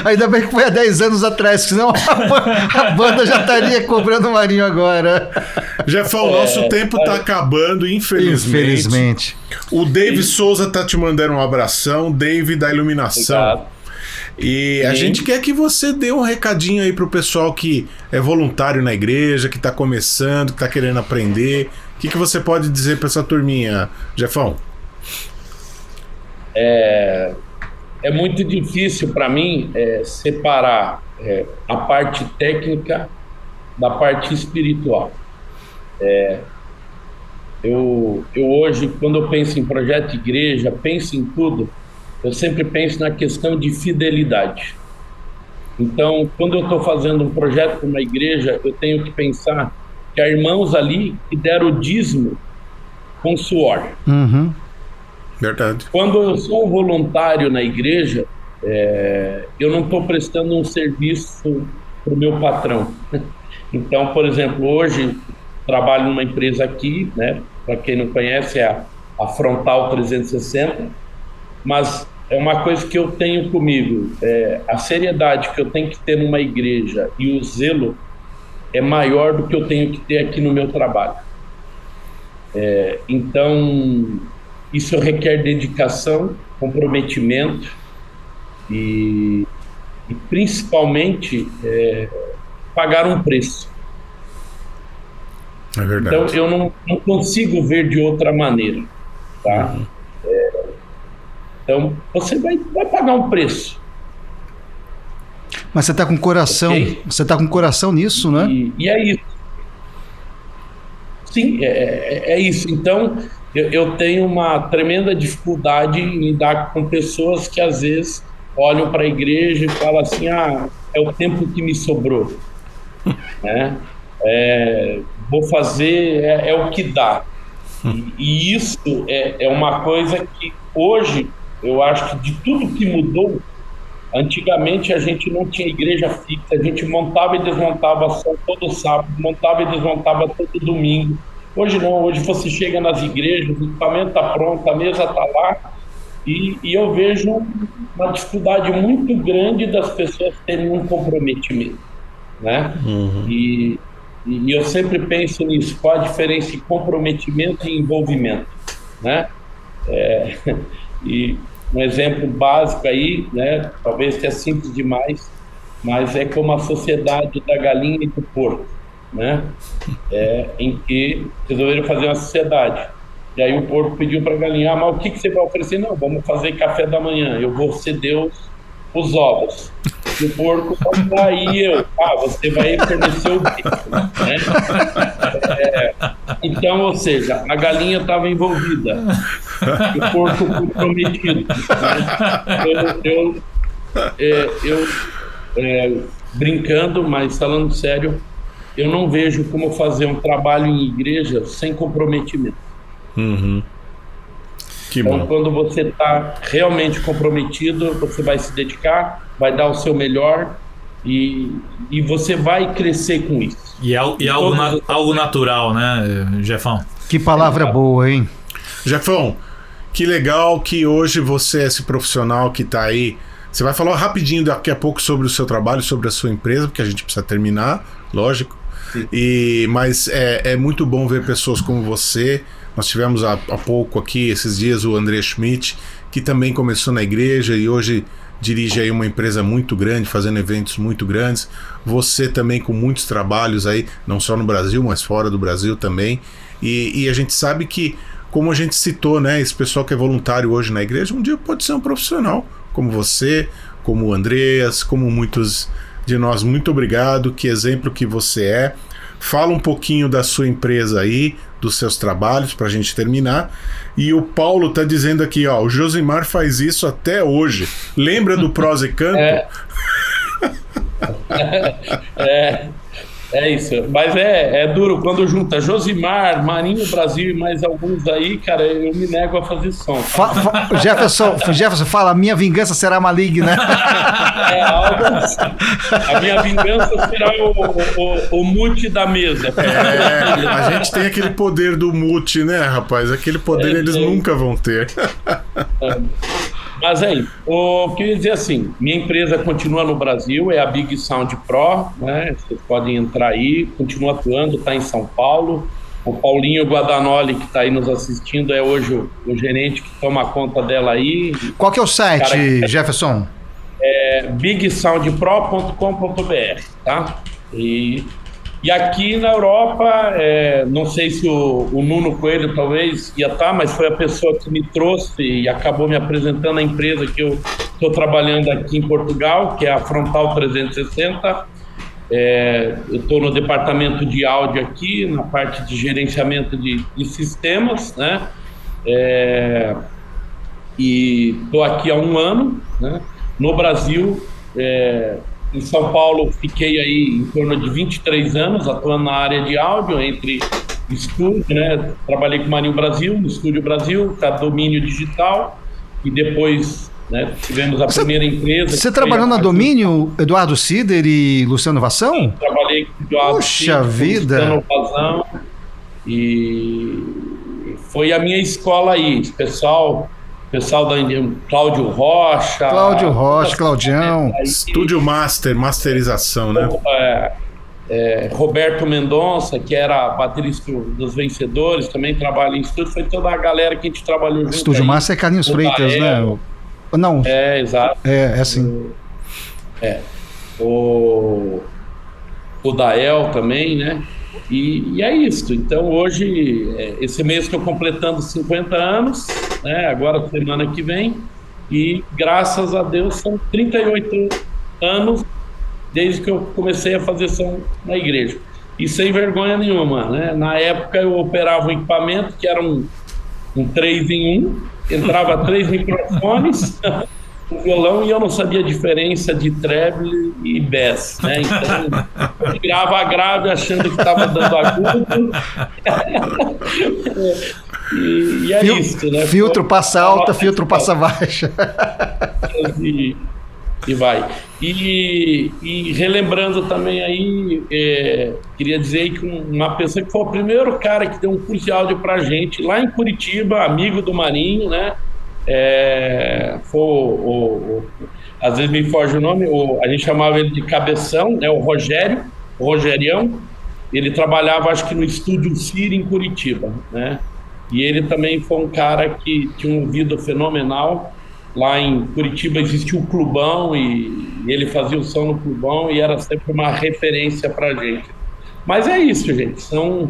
Ainda bem que foi há 10 anos atrás, senão a banda já estaria cobrando o Marinho agora. Jefão, nosso tempo tá acabando, infelizmente. O Dave Souza tá te mandando um abração, Dave da Iluminação. Obrigado. E a gente quer que você dê um recadinho aí pro pessoal que é voluntário na igreja, que tá começando, que tá querendo aprender. O que você pode dizer pra essa turminha, Jefão? É muito difícil para mim separar a parte técnica da parte espiritual. Eu hoje, quando eu penso em projeto de igreja, penso em tudo, eu sempre penso na questão de fidelidade. Então, quando eu estou fazendo um projeto para uma igreja, eu tenho que pensar que há irmãos ali que deram o dízimo com suor. Uhum. Verdade. Quando eu sou um voluntário na igreja, eu não estou prestando um serviço para o meu patrão. Então, por exemplo, hoje trabalho numa empresa aqui, né? Para quem não conhece, é a Frontal 360, mas é uma coisa que eu tenho comigo, a seriedade que eu tenho que ter numa igreja e o zelo é maior do que eu tenho que ter aqui no meu trabalho. Então, isso requer dedicação, comprometimento e principalmente pagar um preço. É verdade. Então, eu não consigo ver de outra maneira, tá? Então, você vai pagar um preço. Mas você está com coração, Okay? Você está com coração nisso, né? E é isso. Sim, é isso. Então, eu tenho uma tremenda dificuldade em lidar com pessoas que às vezes olham para a igreja e falam assim, é o tempo que me sobrou, né? Vou fazer, é o que dá. E isso é uma coisa que hoje, eu acho que de tudo que mudou, antigamente a gente não tinha igreja fixa, a gente montava e desmontava só todo sábado, montava e desmontava todo domingo. Hoje não, hoje você chega nas igrejas, o equipamento está pronto, a mesa está lá, e eu vejo uma dificuldade muito grande das pessoas terem um comprometimento, né? Uhum. E eu sempre penso nisso, qual a diferença de comprometimento e envolvimento, né? E um exemplo básico aí, né, talvez que é simples demais, mas é como a sociedade da galinha e do porco, né? Em que resolveram fazer uma sociedade. E aí o porco pediu para a galinha, mas o que você vai oferecer? Não, vamos fazer café da manhã, eu vou ceder os ovos. E o porco vai aí você vai fornecer o bicho, né? Então, ou seja, a galinha estava envolvida, o porco comprometido, né? Brincando, mas falando sério, eu não vejo como fazer um trabalho em igreja sem comprometimento. Uhum. Que Então, bom. quando você está realmente comprometido, você vai se dedicar, vai dar o seu melhor e você vai crescer com isso. E algo natural, né, Jefão? Que palavra boa, hein? Jefão, que legal que hoje você é esse profissional que está aí. Você vai falar rapidinho daqui a pouco sobre o seu trabalho, sobre a sua empresa, porque a gente precisa terminar, lógico. Mas é muito bom ver pessoas como você. Nós tivemos há pouco aqui, esses dias, o André Schmidt, que também começou na igreja e hoje dirige aí uma empresa muito grande, fazendo eventos muito grandes. Você também com muitos trabalhos aí, não só no Brasil, mas fora do Brasil também. E a gente sabe que, como a gente citou, né, esse pessoal que é voluntário hoje na igreja, um dia pode ser um profissional, como você, como o Andreas, como muitos de nós. Muito obrigado, que exemplo que você é. Fala um pouquinho da sua empresa aí, dos seus trabalhos, para a gente terminar. E o Paulo está dizendo aqui, o Josimar faz isso até hoje. Lembra do Prosa e Canto? É isso, mas é duro quando junta Josimar, Marinho Brasil e mais alguns aí, cara, eu me nego a fazer som. Jefferson fala, minha vingança será maligna. Algo assim. A minha vingança será o mute da mesa. A gente tem aquele poder do mute, né, rapaz? Aquele poder eles nunca vão ter. Mas aí, o que eu ia dizer assim, minha empresa continua no Brasil, é a Big Sound Pro, né? Vocês podem entrar aí, continua atuando, está em São Paulo. O Paulinho Guadanoli, que está aí nos assistindo, é hoje o gerente que toma conta dela aí. Qual que é o site, Jefferson? É bigsoundpro.com.br, tá? E aqui na Europa, não sei se o Nuno Coelho talvez ia estar, mas foi a pessoa que me trouxe e acabou me apresentando a empresa que eu estou trabalhando aqui em Portugal, que é a Frontal 360. Eu estou no departamento de áudio aqui, na parte de gerenciamento de sistemas, né? E estou aqui há 1 ano, né? No Brasil, em São Paulo, fiquei aí em torno de 23 anos atuando na área de áudio, entre estúdio, né? Trabalhei com o Marinho Brasil, no Estúdio Brasil, com Domínio Digital, e depois, né, tivemos a primeira empresa. Você trabalhou na Domínio, Eduardo Sider e Luciano Vassão? Trabalhei com o Eduardo Puxa vida! Luciano Vassão, e foi a minha escola aí, pessoal da Cláudio Rocha, Claudião, Estúdio Master, masterização, né? Roberto Mendonça, que era baterista dos Vencedores, também trabalha em estúdio, foi toda a galera que a gente trabalhou junto. Estúdio Master é Carlinhos Freitas, né? Não. Exato. É assim. O Dael também, né? E é isso. Então hoje, esse mês estou completando 50 anos, né? Agora semana que vem, e graças a Deus são 38 anos desde que eu comecei a fazer som na igreja. E sem vergonha nenhuma, né? Na época eu operava um equipamento que era um 3 em 1, entrava 3 microfones, um violão, e eu não sabia a diferença de treble e bass, né? Então eu tirava grave achando que estava dando agudo. E é isso, né? Filtro passa alta, filtro passa baixa. E vai. E relembrando também aí, queria dizer que uma pessoa que foi o primeiro cara que deu um curso de áudio pra gente, lá em Curitiba, amigo do Marinho, né? Às vezes me foge o nome, a gente chamava ele de Cabeção, né? O Rogerião. Ele trabalhava, acho que no Estúdio Siri em Curitiba, né? E ele também foi um cara que tinha um ouvido fenomenal. Lá em Curitiba existia um clubão e ele fazia o som no clubão e era sempre uma referência pra gente. Mas é isso, gente. São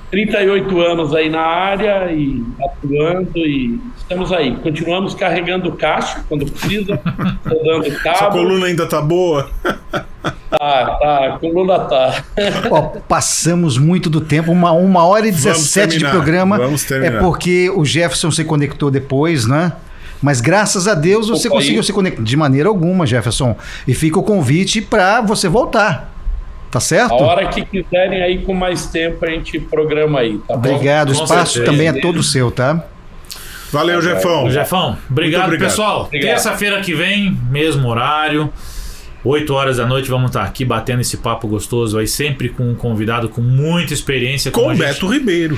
38 anos aí na área e atuando, e estamos aí. Continuamos carregando caixa quando precisa, rodando cabo. Sua coluna ainda tá boa? Tá, a coluna tá. Passamos muito do tempo, 1h17 de programa. Vamos terminar. É porque o Jefferson se conectou depois, né? Mas graças a Deus você conseguiu se conectar. De maneira alguma, Jefferson. E fica o convite para você voltar. Tá certo? A hora que quiserem aí, com mais tempo, a gente programa aí, tá bom? Obrigado, o espaço também é todo seu, tá? Valeu, Jefão. Jefão, obrigado, pessoal. Obrigado. Terça-feira que vem, mesmo horário, 8 horas da noite, vamos estar aqui batendo esse papo gostoso aí, sempre com um convidado com muita experiência. Com o Beto Ribeiro.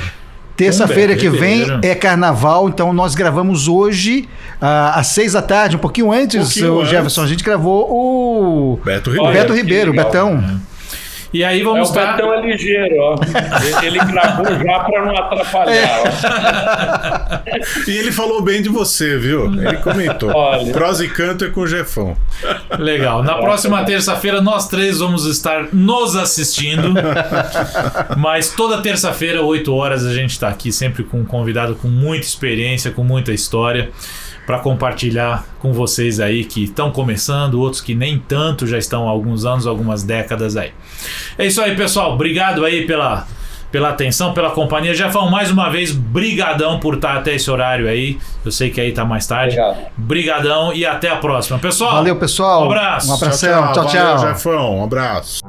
Terça-feira que vem é carnaval, então nós gravamos hoje às 6 da tarde, um pouquinho antes, Jefferson. A gente gravou o Beto Ribeiro. Beto Ribeiro, o Betão. E aí vamos estar... O Betão é ligeiro, ó. Ele gravou já para não atrapalhar, ó. E ele falou bem de você, viu? Ele comentou. Olha. Prosa e canto é com o Jefão. Legal. Na próxima terça-feira nós três vamos estar nos assistindo. Mas toda terça-feira, 8 horas, a gente está aqui sempre com um convidado com muita experiência, com muita história, para compartilhar com vocês aí que estão começando, outros que nem tanto, já estão há alguns anos, algumas décadas aí. É isso aí, pessoal. Obrigado aí pela atenção, pela companhia. Jefão, mais uma vez, brigadão por estar até esse horário aí. Eu sei que aí tá mais tarde. Brigadão e até a próxima. Pessoal, valeu, pessoal. Um abraço. Um abração. Tchau, tchau. Valeu, Jefão. Um abraço.